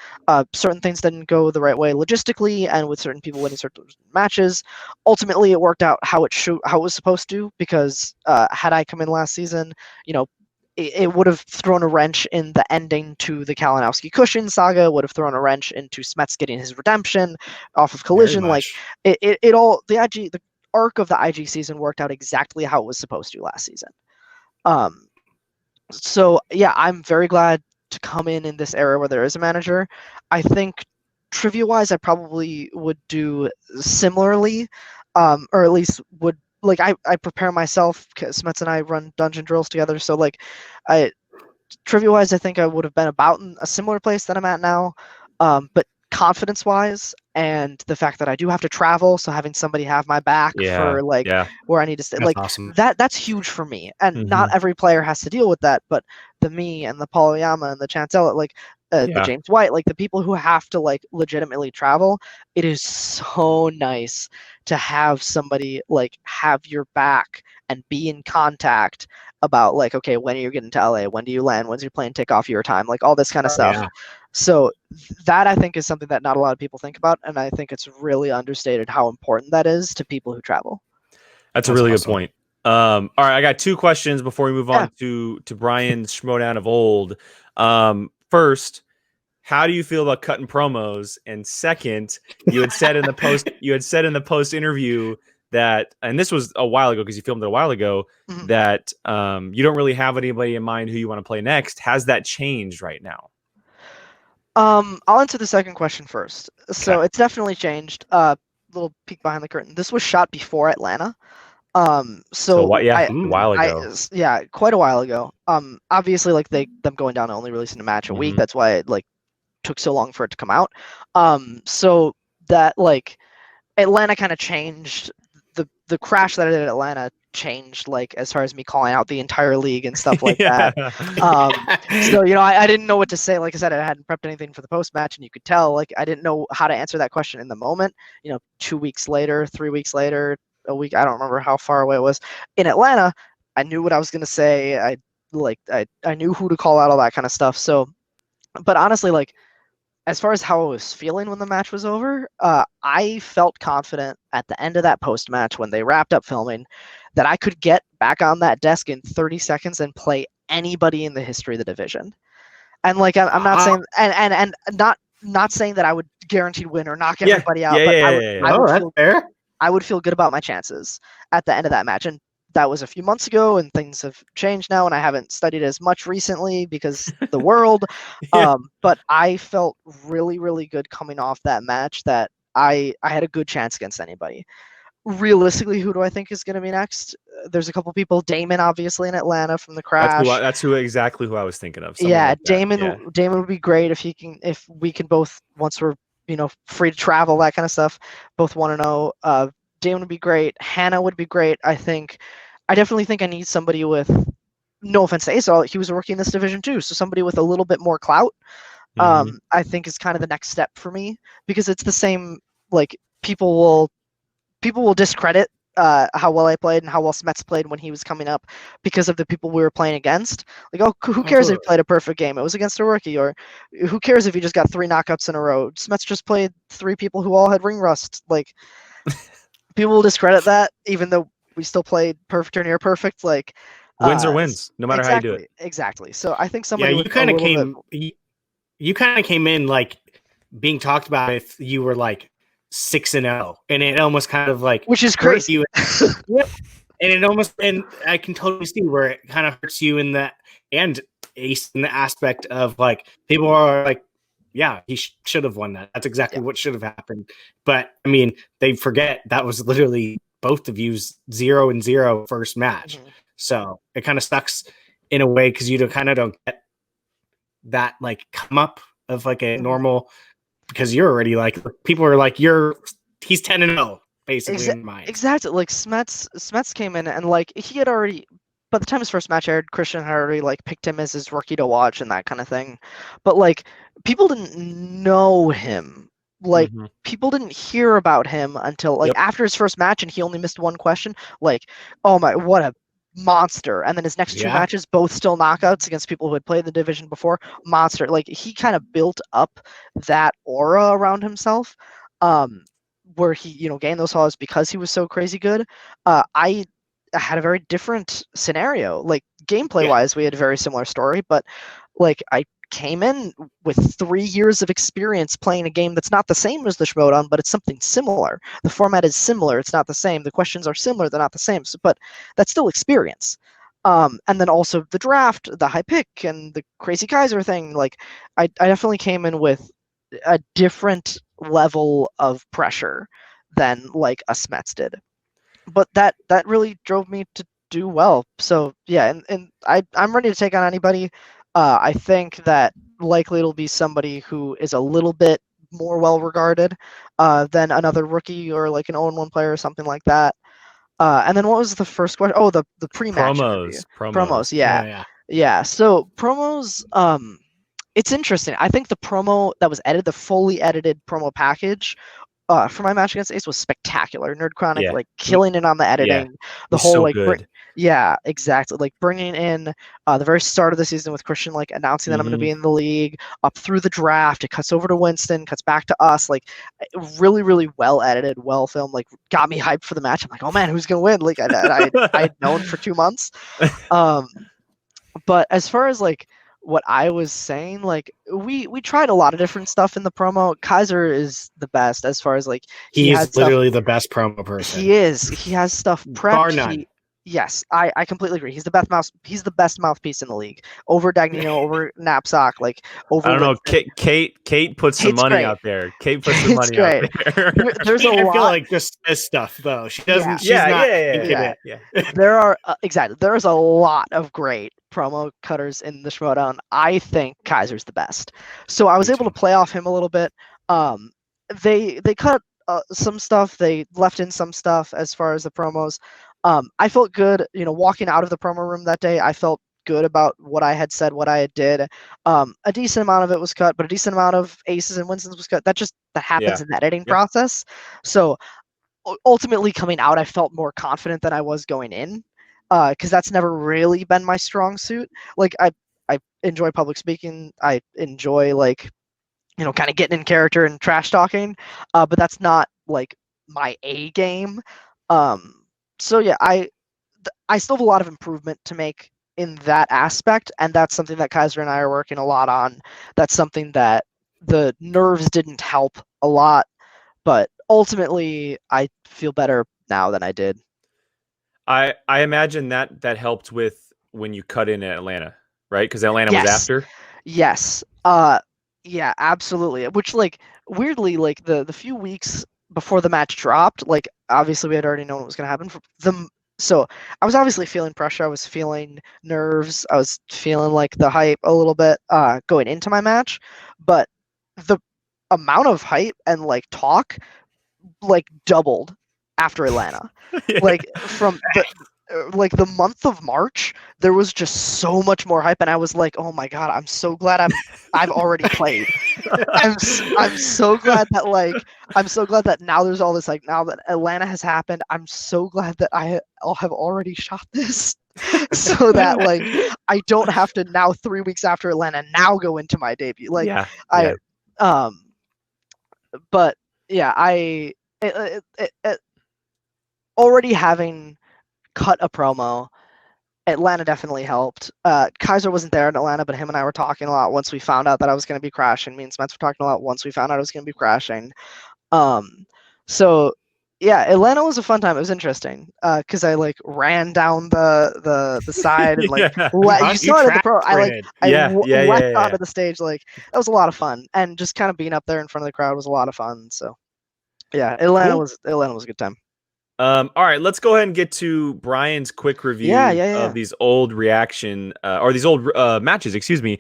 Certain things didn't go the right way logistically, and with certain people winning certain matches, ultimately it worked out how it was supposed to. Because had I come in last season, it would have thrown a wrench in the ending to the Kalinowski Cushion saga. Would have thrown a wrench into Smets getting his redemption off of Collision. Like it all, the arc of the IG season worked out exactly how it was supposed to last season. So yeah, I'm very glad to come in this era where there is a manager. I think trivia wise, I probably would do similarly, or at least would, like, I prepare myself, because Smets and I run dungeon drills together. So like, trivia wise, I think I would have been about in a similar place that I'm at now. But confidence wise, and the fact that I do have to travel, so having somebody have my back for where I need to stay, that's awesome. That's huge for me. And not every player has to deal with that, but the me and the Paul Oyama and the Chancellor, like the James White, like the people who have to like legitimately travel, it is so nice to have somebody like have your back and be in contact about, like, okay, when are you getting to LA? When do you land? When's your plane take off your time? Like all this kind of stuff. Yeah. So that, I think, is something that not a lot of people think about, and I think it's really understated how important that is to people who travel. That's a really good point. All right, I got two questions before we move on to Brian's Schmoedown of old. First, how do you feel about cutting promos? And second, you had said in the post interview that, and this was a while ago because you filmed it a while ago, that you don't really have anybody in mind who you want to play next. Has that changed right now? I'll answer the second question first. So it's definitely changed. Little peek behind the curtain. This was shot before Atlanta. A while ago. Quite a while ago. Obviously, like them going down and only releasing a match a week. That's why it like took so long for it to come out. So that, like, Atlanta kind of changed the crash that I did at Atlanta changed, like, as far as me calling out the entire league and stuff like that. So, I didn't know what to say. Like I said, I hadn't prepped anything for the post match, and you could tell, like, I didn't know how to answer that question in the moment. 2 weeks later, 3 weeks later, a week, I don't remember how far away it was. In Atlanta, I knew what I was going to say. I knew who to call out, all that kind of stuff. So, but honestly, like, as far as how I was feeling when the match was over, I felt confident at the end of that post match when they wrapped up filming that I could get back on that desk in 30 seconds and play anybody in the history of the division. And like, I'm not saying, and not saying that I would guaranteed win or knock everybody out, but I would feel good about my chances at the end of that match. And that was a few months ago, and things have changed now, and I haven't studied as much recently because the world. But I felt really, really good coming off that match that I had a good chance against anybody. Realistically, who do I think is going to be next? There's a couple people. Damon, obviously, in Atlanta from the crash. That's exactly who I was thinking of. Damon would be great if we can both, once we're free to travel, that kind of stuff, both 1-0. Damon would be great. Hannah would be great. I definitely think I need somebody with, no offense to Ace, he was a rookie in this division too, so somebody with a little bit more clout, I think is kind of the next step for me, because it's the same, like, people will discredit how well I played and how well Smets played when he was coming up because of the people we were playing against. Like, who cares if he played a perfect game? It was against a rookie. Or who cares if he just got 3 knockouts in a row? Smets just played 3 people who all had ring rust. Like, people will discredit that, even though we still played perfect or near perfect. Like, wins are wins, no matter how you do it. Exactly. So I think somebody. You kind of came in like being talked about if you were like 6-0, and it almost kind of like, which is crazy. And it almost, and I can totally see where it kind of hurts you in that, and Ace in the aspect of like people are like, yeah, he should have won that. That's exactly what should have happened. But I mean, they forget that was literally both of you's 0-0 first match. So it kind of sucks in a way because you kind of don't get that like come up of like a normal, because you're already like, people are like, he's 10-0 basically in mind. Exactly. Like Smets came in and like he had already, by the time his first match aired, Christian had already like picked him as his rookie to watch and that kind of thing. But like people didn't know him. Like people didn't hear about him until like after his first match, and he only missed one question. Like, oh my, what a monster! And then his next two matches, both still knockouts against people who had played the division before. Monster. Like he kind of built up that aura around himself. Where he, gained those followers because he was so crazy good. I had a very different scenario. Like gameplay wise, we had a very similar story, but like I came in with 3 years of experience playing a game that's not the same as the Schmoedown, but it's something similar. The format is similar. It's not the same. The questions are similar. They're not the same. So, but that's still experience. And then also the draft, the high pick, and the crazy Kaiser thing. Like I definitely came in with a different level of pressure than like a Smets did, but that really drove me to do well. So yeah, and I'm ready to take on anybody. I think that likely it'll be somebody who is a little bit more well regarded than another rookie or like an 0-1 player or something like that. And then what was the first question? Oh, the pre-match promos. Yeah. So promos. It's interesting. I think the promo that was edited, the fully edited promo package for my match against Ace was spectacular. Nerd Chronic like killing it on the editing. The whole so like good. Exactly. Like bringing in the very start of the season with Christian like announcing that I'm going to be in the league, up through the draft, it cuts over to Winston, cuts back to us, like really really well edited, well filmed, like got me hyped for the match. I'm like, "Oh man, who's going to win?" Like I'd known for 2 months. But as far as like what I was saying, like we tried a lot of different stuff in the promo. Kaiser is the best as far as like he's literally the best promo person. He is. He has stuff prepped. Bar none. Yes, I completely agree. He's the best mouthpiece in the league. Over Dagnino, over Knapsack, like over. I don't know. Kate puts some money out there. Kate puts some money out there. There's a lot. I feel like just this stuff though. She doesn't. She's not. There are exactly. There's a lot of great promo cutters in the Schmoedown. I think Kaiser's the best. So I was able to play off him a little bit. They cut some stuff. They left in some stuff as far as the promos. I felt good, walking out of the promo room that day. I felt good about what I had said, what I had did. A decent amount of it was cut, but a decent amount of Aces and Winstons was cut. That happens in the editing process. So ultimately coming out, I felt more confident than I was going in, because that's never really been my strong suit. Like I enjoy public speaking. I enjoy like, kind of getting in character and trash talking, but that's not like my A game. So yeah, I still have a lot of improvement to make in that aspect, and that's something that Kaiser and I are working a lot on. That's something that the nerves didn't help a lot, but ultimately I feel better now than I did. I imagine that helped with when you cut in Atlanta, right? Because Atlanta was after. Yes. Yeah, absolutely. Which like weirdly, like the few weeks before the match dropped, like obviously we had already known what was going to happen. So I was obviously feeling pressure. I was feeling nerves. I was feeling like the hype a little bit going into my match, but the amount of hype and like talk like doubled after Atlanta. Like from the month of March, there was just so much more hype, and I was like, "Oh my god, I'm so glad I've already played." I'm so glad that now there's all this, like, now that Atlanta has happened, I'm so glad that I'll have already shot this, so that like I don't have to now 3 weeks after Atlanta now go into my debut. Like but yeah, already having cut a promo, Atlanta definitely helped. Kaiser wasn't there in Atlanta, but him and I were talking a lot once we found out that I was going to be crashing. Me and Smets were talking a lot once we found out I was going to be crashing. So yeah, Atlanta was a fun time. It was interesting because I like ran down the side and like you saw it at the pro. I leapt onto the stage. Like that was a lot of fun, and just kind of being up there in front of the crowd was a lot of fun. So yeah, Atlanta was a good time. All right, let's go ahead and get to Brian's quick review of these old reaction or these old matches. Excuse me.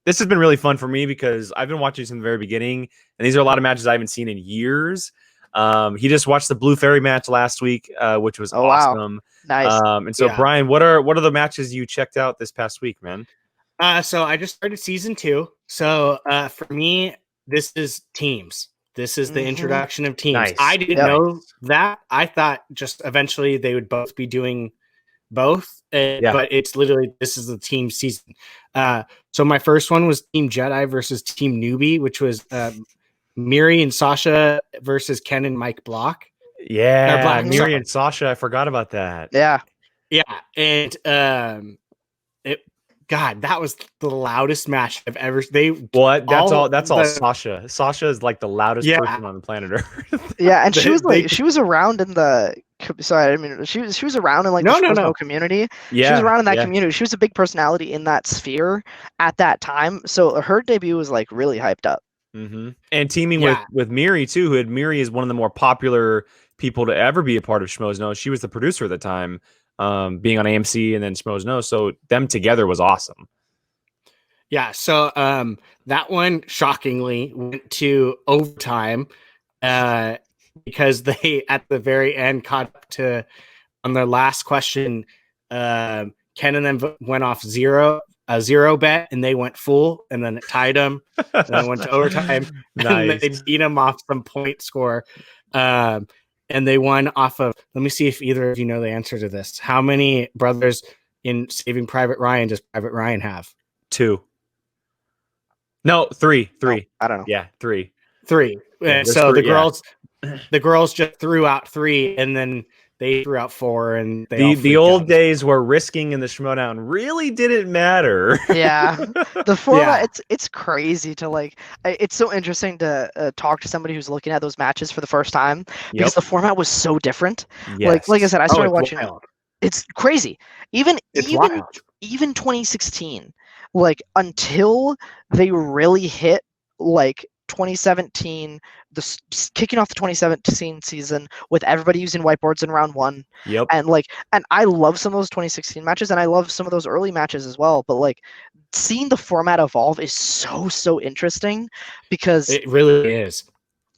This has been really fun for me because I've been watching from the very beginning, and these are a lot of matches I haven't seen in years. He just watched the Blue Fairy match last week, which was awesome. Wow. Nice. And so, Brian, what are the matches you checked out this past week, man? So I just started season 2. So for me, this is teams. This is the introduction of teams. Nice. I didn't know that. I thought just eventually they would both be doing both. But it's literally, this is the team season. So my first one was Team Jedi versus Team Newbie, which was Miri and Sasha versus Ken and Mike Block. Yeah, Miri and Sasha. I forgot about that. Yeah. Yeah. And God, that was the loudest match I've ever. That's all Sasha. Sasha is like the loudest person on the planet Earth. Yeah, and she was she was around in the. Sorry, I mean she was around in like the Schmoedown community. Yeah, she was around in that community. She was a big personality in that sphere at that time. So her debut was like really hyped up. Mm-hmm. And teaming with Miri too. Miri is one of the more popular people to ever be a part of Schmoedown. She was the producer at the time. Being on AMC and then Schmoedown, so them together was awesome. Yeah, so that one shockingly went to overtime because they at the very end caught up to on their last question. Ken and them went off a zero bet, and they went full, and then it tied them, and then went to overtime. And they beat them off some point score. And they won off of, let me see if either of you know the answer to this. How many brothers in Saving Private Ryan does Private Ryan have? 2. No, 3. Oh, I don't know. Yeah, 3. 3. And so the girls just threw out 3, and then they threw out 4, and the old days where risking in the Schmoedown really didn't matter. Yeah, the format it's crazy to like. It's so interesting to talk to somebody who's looking at those matches for the first time because the format was so different. Yes. Like I said, I started watching. Wild. It's crazy. Even 2016, like until they really hit like 2017, kicking off the 2017 season with everybody using whiteboards in round 1. Yep. And I love some of those 2016 matches, and I love some of those early matches as well. But like seeing the format evolve is so interesting because it really is.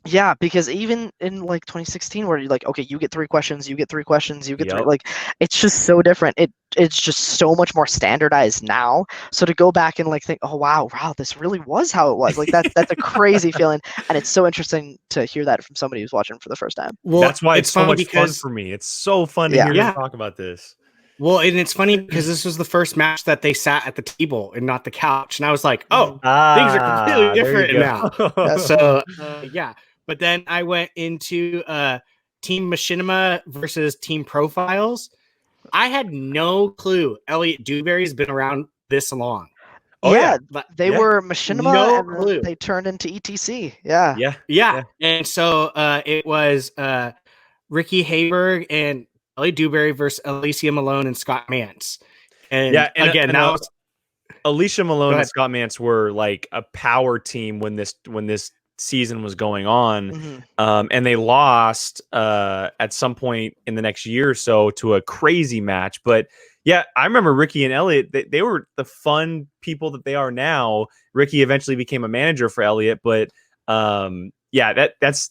Yeah, because even in like 2016, where you're like, okay, you get 3 questions, you get 3 questions, you get 3, like, it's just so different. It's just so much more standardized now. So to go back and like think, oh wow, this really was how it was. Like that's a crazy feeling, and it's so interesting to hear that from somebody who's watching for the first time. Well, that's why it's so much fun for me. It's so fun to hear you talk about this. Well, and it's funny because this was the first match that they sat at the table and not the couch, and I was like, oh, things are completely different now. So yeah. But then I went into Team Machinima versus Team Profiles. I had no clue Elliot Dewberry's been around this long. They were Machinima and they turned into ETC. Yeah. And so it was Ricky Hayberg and Elliot Dewberry versus Alicia Malone and Scott Mance. And again, that was Alicia Malone and Scott Mance were like a power team when this season was going on, and they lost at some point in the next year or so to a crazy match. But yeah, I remember Ricky and Elliot. They were the fun people that they are now. Ricky eventually became a manager for Elliot, but that's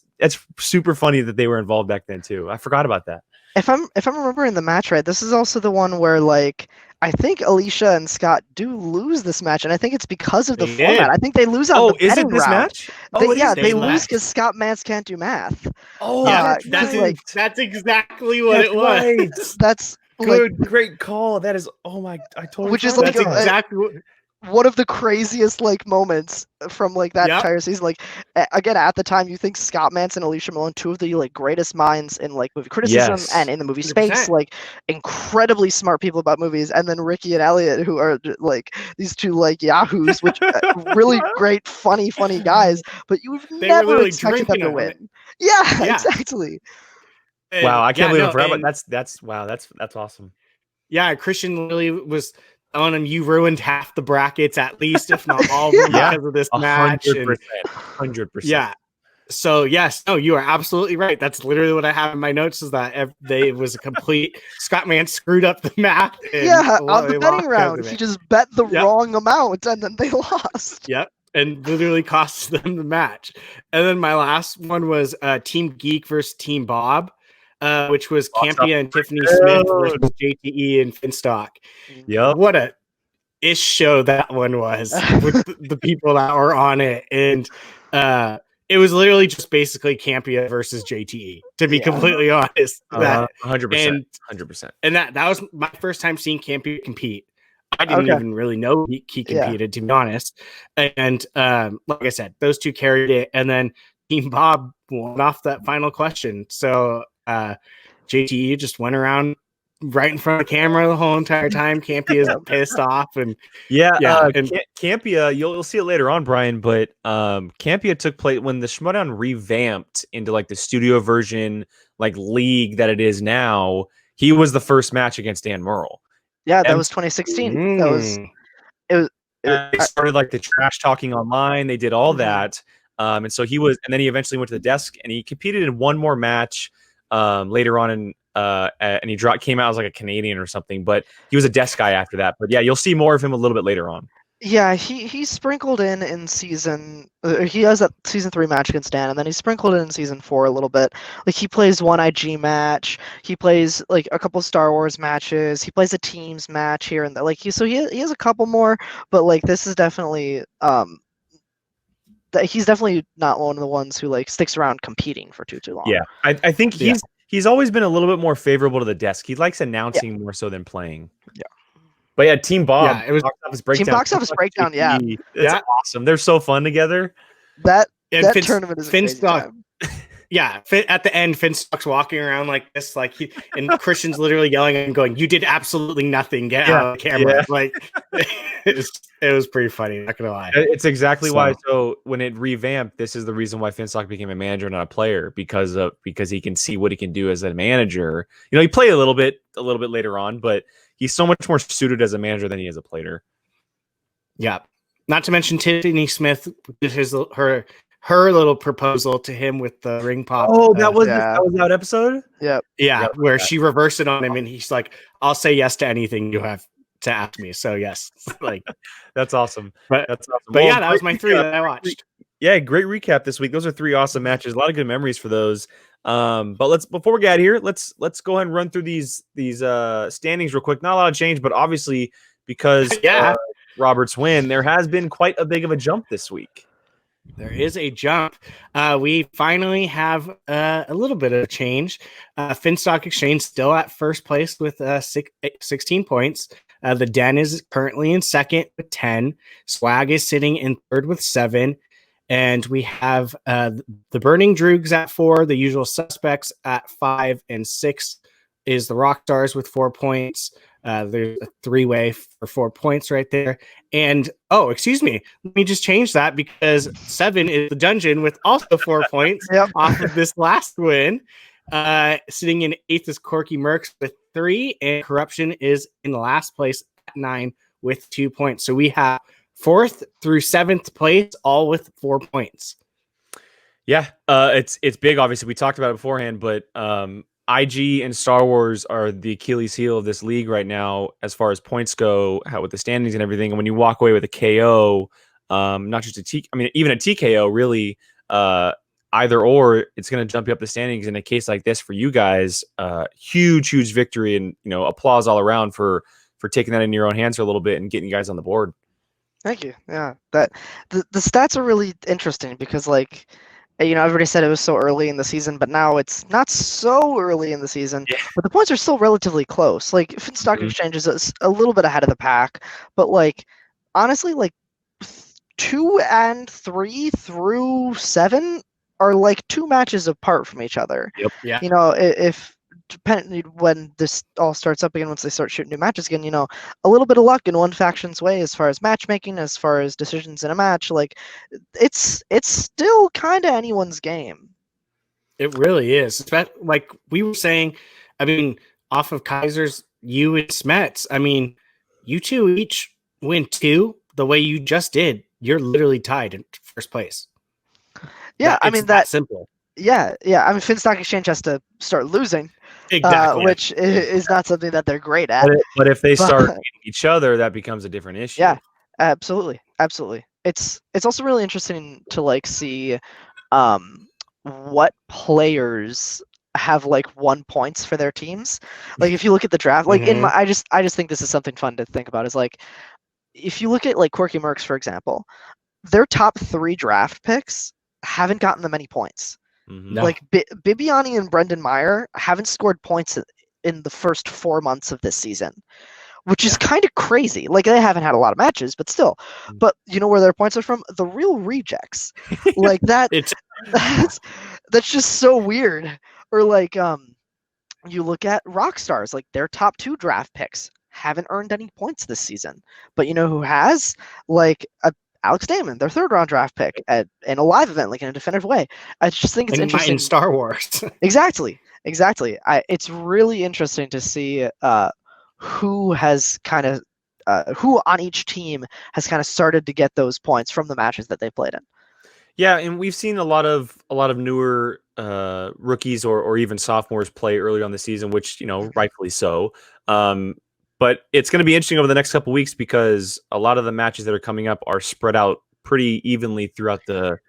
super funny that they were involved back then too. I forgot about that. If I'm remembering the match right, this is also the one where like I think Alicia and Scott do lose this match, and I think it's because of the format. I think they lose out. Is it this match? They lose because Scott Mance can't do math. That's exactly what it was. That's great call. That is I totally. Which is like exactly one of the craziest like moments from like that entire season. Like again, at the time, you think Scott Mance and Alicia Malone, 2 of the like greatest minds in like movie criticism and in the movie space, 100%. Like incredibly smart people about movies, and then Ricky and Elliot, who are like these 2 like yahoos, which really great, funny guys, but you would never expected them to win. Yeah, exactly. Wow, I can't believe it forever. That's awesome. Yeah, Christian Lilly was on him. You ruined half the brackets, at least, if not all of them, because of this match. 100%. Yeah. So yes, no, you are absolutely right. That's literally what I have in my notes. Is that it was a complete Scott Man screwed up the math. On the betting round, he just bet the wrong amount, and then they lost. Yep, and literally cost them the match. And then my last one was Team Geek versus Team Bob, which was Campia and Tiffany Smith versus JTE and Finstock. Yep. What a ish show that one was with the people that were on it, and it was literally just basically Campia versus JTE, to be completely honest. 100%, 100%. And that was my first time seeing Campia compete. I didn't even really know he competed, to be honest. And like I said, those two carried it, and then Team Bob won off that final question. So JTE just went around right in front of the camera the whole entire time. Campia is pissed off, and Campia, you'll see it later on, Brian. But Campia took place when the Schmoedown revamped into like the studio version, like league that it is now. He was the first match against Dan Murrell. Yeah, that was 2016. That was they started like the trash talking online. They did all that, and so he was, and then he eventually went to the desk and he competed in one more match later on in. And he came out as like a Canadian or something, but he was a desk guy after that. But yeah, you'll see more of him a little bit later on. Yeah, he sprinkled in season. He has that season 3 match against Dan, and then he sprinkled in season 4 a little bit. Like he plays one IG match, he plays like a couple Star Wars matches, he plays a teams match here and there. Like he has a couple more, but like this is definitely he's definitely not one of the ones who like sticks around competing for too long. Yeah, I think he's always been a little bit more favorable to the desk. He likes announcing more so than playing. Yeah. But yeah, Team Bob. Yeah, it was Team Box Office Breakdown. Yeah, it's awesome. They're so fun together. That tournament is Finstock. Yeah, at the end, Finstock's walking around like this, like and Christian's literally yelling and going, "You did absolutely nothing. Get out of the camera!" Yeah. Like it was pretty funny. Not gonna lie. It's exactly why. So when it revamped, this is the reason why Finstock became a manager, not a player, because he can see what he can do as a manager. You know, he played a little bit later on, but he's so much more suited as a manager than he is a player. Yeah. Not to mention Tiffany Smith did her little proposal to him with the ring pop. Oh, that was that episode? Yeah, where she reversed it on him and he's like, "I'll say yes to anything you have to ask me." So yes. Like that's awesome. That's awesome. But yeah, that was my 3 that I watched. Yeah, great recap this week. Those are 3 awesome matches. A lot of good memories for those. But before we get out of here, let's go ahead and run through these standings real quick. Not a lot of change, but obviously because Robert's win, there has been quite a big of a jump this week. There is a jump. We finally have a little bit of a change. Finstock Exchange still at first place with 16 points. The Den is currently in second with 10. Swag is sitting in third with 7. And we have the Burning Droogs at 4, the Usual Suspects at 5, and 6 is the Rockstars with 4 points. There's a 3-way for 4 points right there. And excuse me, let me just change that because 7 is the Dungeon with also 4 points off of this last win. Sitting in 8th is Corky Mercs with 3, and Corruption is in last place at 9 with 2 points. So we have 4th through 7th place, all with 4 points. Yeah, it's big. Obviously, we talked about it beforehand, but IG and Star Wars are the Achilles heel of this league right now, as far as points go, with the standings and everything. And when you walk away with a KO, not just even a TKO, really, either or, it's going to jump you up the standings. In a case like this for you guys, huge victory, and applause all around for taking that in your own hands for a little bit and getting you guys on the board. Thank you. Yeah, the stats are really interesting because everybody said it was so early in the season, but now it's not so early in the season. Yeah. But the points are still relatively close. Like Finstock Exchange is a little bit ahead of the pack, but honestly, 2 and 3 through 7 are 2 matches apart from each other. Yep. Yeah. If depending when this all starts up again, once they start shooting new matches again, a little bit of luck in one faction's way as far as matchmaking, as far as decisions in a match, it's still kind of anyone's game. It really is. Like we were saying, off of Kaiser's, you and Smets, you two each win 2 the way you just did. You're literally tied in first place. Yeah, I mean that simple. Yeah. I mean, Finstock Exchange has to start losing, exactly, which is not something that they're great at. But if they start each other, that becomes a different issue. Yeah, absolutely. It's also really interesting to like see what players have like 1 points for their teams. Like if you look at the draft, like I just think this is something fun to think about. Is like if you look at like Quirky Mercs, for example, their top 3 draft picks haven't gotten them any points. No. Like Bibiani and Brendan Meyer haven't scored points in the first 4 months of this season, which is kind of crazy. Like they haven't had a lot of matches, but still. But you know where their points are from? The real rejects. Like that. That's just so weird. Or like you look at Rockstars, like their top 2 draft picks haven't earned any points this season. But you know who has? Like Alex Damon, their 3rd round draft pick in a live event, like in a definitive way. I just think it's interesting. In Star Wars. Exactly. It's really interesting to see who has kind of who on each team has kind of started to get those points from the matches that they played in. Yeah, and we've seen a lot of newer rookies or even sophomores play early on the season, which rightfully so. But it's going to be interesting over the next couple of weeks because a lot of the matches that are coming up are spread out pretty evenly throughout the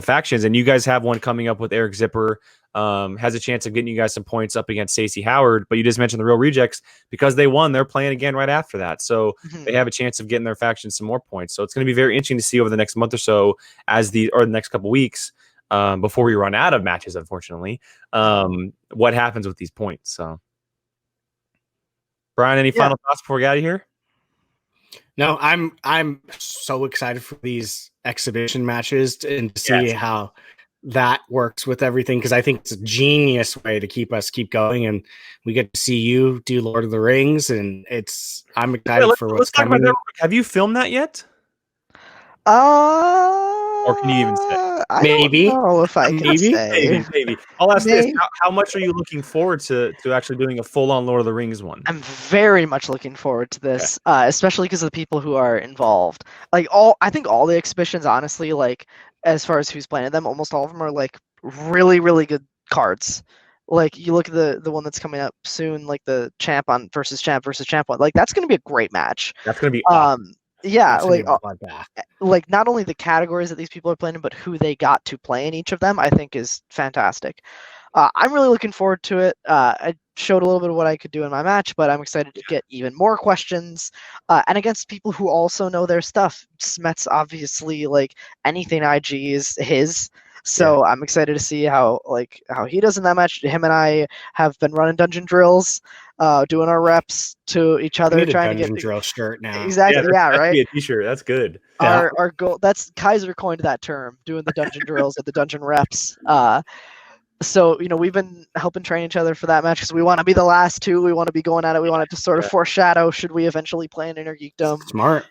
factions. And you guys have one coming up with Eric Zipper. Has a chance of getting you guys some points up against Stacey Howard. But you just mentioned the Real Rejects because they won. They're playing again right after that. So they have a chance of getting their faction some more points. So it's going to be very interesting to see over the next month or so or the next couple of weeks before we run out of matches, unfortunately, what happens with these points. So. Brian, any final thoughts before we get out of here? No, I'm so excited for these exhibition matches and to see how that works with everything, because I think it's a genius way to keep going, and we get to see you do Lord of the Rings, and I'm excited for what's coming. Talk about that. Have you filmed that yet? Or can you even say? Maybe. I don't know if I can say. Maybe. I'll ask this. How much are you looking forward to actually doing a full-on Lord of the Rings one? I'm very much looking forward to this, especially because of the people who are involved. Like I think all the exhibitions, honestly, like as far as who's playing them, almost all of them are like really, really good cards. Like you look at the one that's coming up soon, like the champ versus champ one. Like that's going to be a great match. That's going to be awesome. Yeah, like not only the categories that these people are playing in, but who they got to play in each of them, I think is fantastic. I'm really looking forward to it. I showed a little bit of what I could do in my match, but I'm excited to get even more questions and against people who also know their stuff. Smets, obviously, like anything IG is his. So I'm excited to see how he does in that match. Him and I have been running dungeon drills, doing our reps to each other, trying to get a drill shirt now. Exactly, right. Be a t-shirt. That's good. Our goal. That's Kaiser coined that term, doing the dungeon drills at the dungeon reps. So we've been helping train each other for that match because we want to be the last 2. We want to be going at it. We want it to sort of foreshadow should we eventually play an Inner Geekdom. Smart.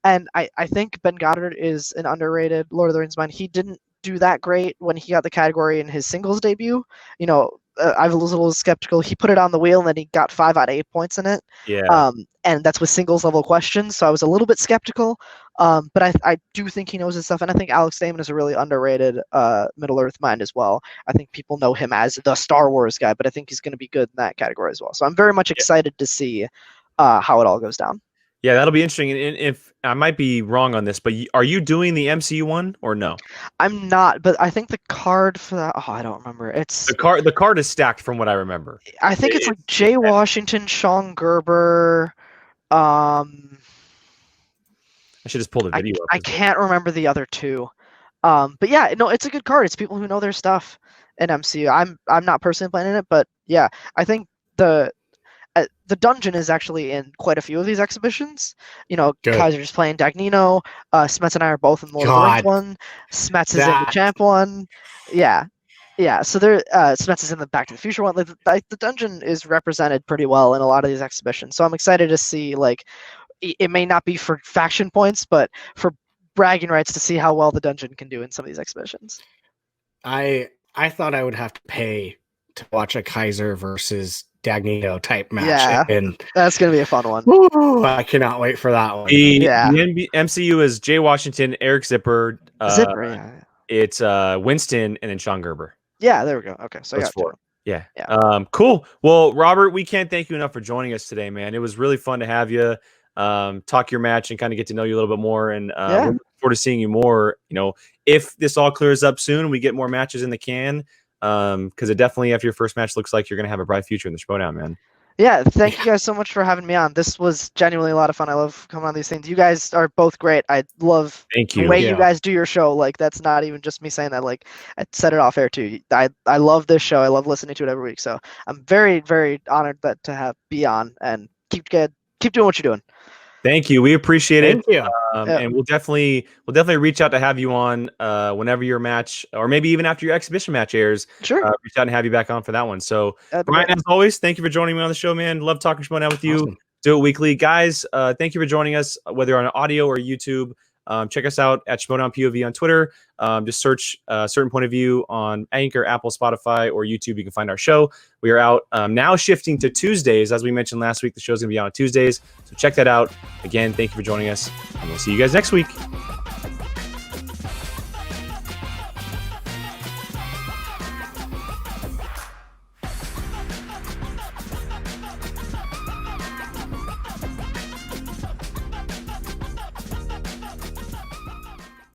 And I think Ben Goddard is an underrated Lord of the Rings mind. He didn't do that great when he got the category in his singles debut. I was a little skeptical. He put it on the wheel and then he got 5 out of 8 points in it. Yeah. And that's with singles level questions. So I was a little bit skeptical. But I do think he knows his stuff. And I think Alex Damon is a really underrated Middle Earth mind as well. I think people know him as the Star Wars guy, but I think he's going to be good in that category as well. So I'm very much excited to see how it all goes down. Yeah, that'll be interesting. And if I might be wrong on this, but are you doing the MCU one or no? I'm not, but I think the card for that. Oh, I don't remember. It's the card is stacked from what I remember. I think it's like Jay Washington, Sean Gerber. I should just pull the video up. I can't remember the other 2. But yeah, no, it's a good card. It's people who know their stuff in MCU. I'm not personally playing in it, but yeah, I think the dungeon is actually in quite a few of these exhibitions. Kaiser's playing Dagnino. Smets and I are both in Lord of the Rings one. Smets is in the Champ one. Yeah. So there, Smets is in the Back to the Future one. The dungeon is represented pretty well in a lot of these exhibitions. So I'm excited to see. Like, it may not be for faction points, but for bragging rights to see how well the dungeon can do in some of these exhibitions. I thought I would have to pay to watch a Kaiser versus Dagnino type match. Yeah, and that's going to be a fun one. Woo, I cannot wait for that one. The MCU is Jay Washington, Eric Zipper. Zipper, it's Winston and then Sean Gerber. Yeah, there we go. Okay, so those 4. Yeah. Cool. Well, Robert, we can't thank you enough for joining us today, man. It was really fun to have you talk your match and kind of get to know you a little bit more. And we're looking forward to seeing you more. You know, if this all clears up soon, we get more matches in the can. Because it definitely, after your first match, looks like you're gonna have a bright future in the Schmoedown, man. Yeah, thank you guys so much for having me on. This was genuinely a lot of fun. I love coming on these things. You guys are both great. I love the way you guys do your show. Like, that's not even just me saying that. Like, I said it off air too. I love this show. I love listening to it every week. So I'm very, very honored to be on, and keep doing what you're doing. Thank you. We appreciate it. Thank you. And we'll definitely reach out to have you on whenever your match, or maybe even after your exhibition match airs. Sure. Reach out and have you back on for that one. So, Brian, as always, thank you for joining me on the show, man. Love talking Schmoedown with you. Awesome. Do it weekly. Guys, thank you for joining us, whether on audio or YouTube. Check us out at Schmoedown POV on Twitter. Just search a certain point of view on Anchor, Apple, Spotify, or YouTube. You can find our show. We are out now shifting to Tuesdays. As we mentioned last week, the show's going to be on Tuesdays. So check that out. Again, thank you for joining us. And we'll see you guys next week.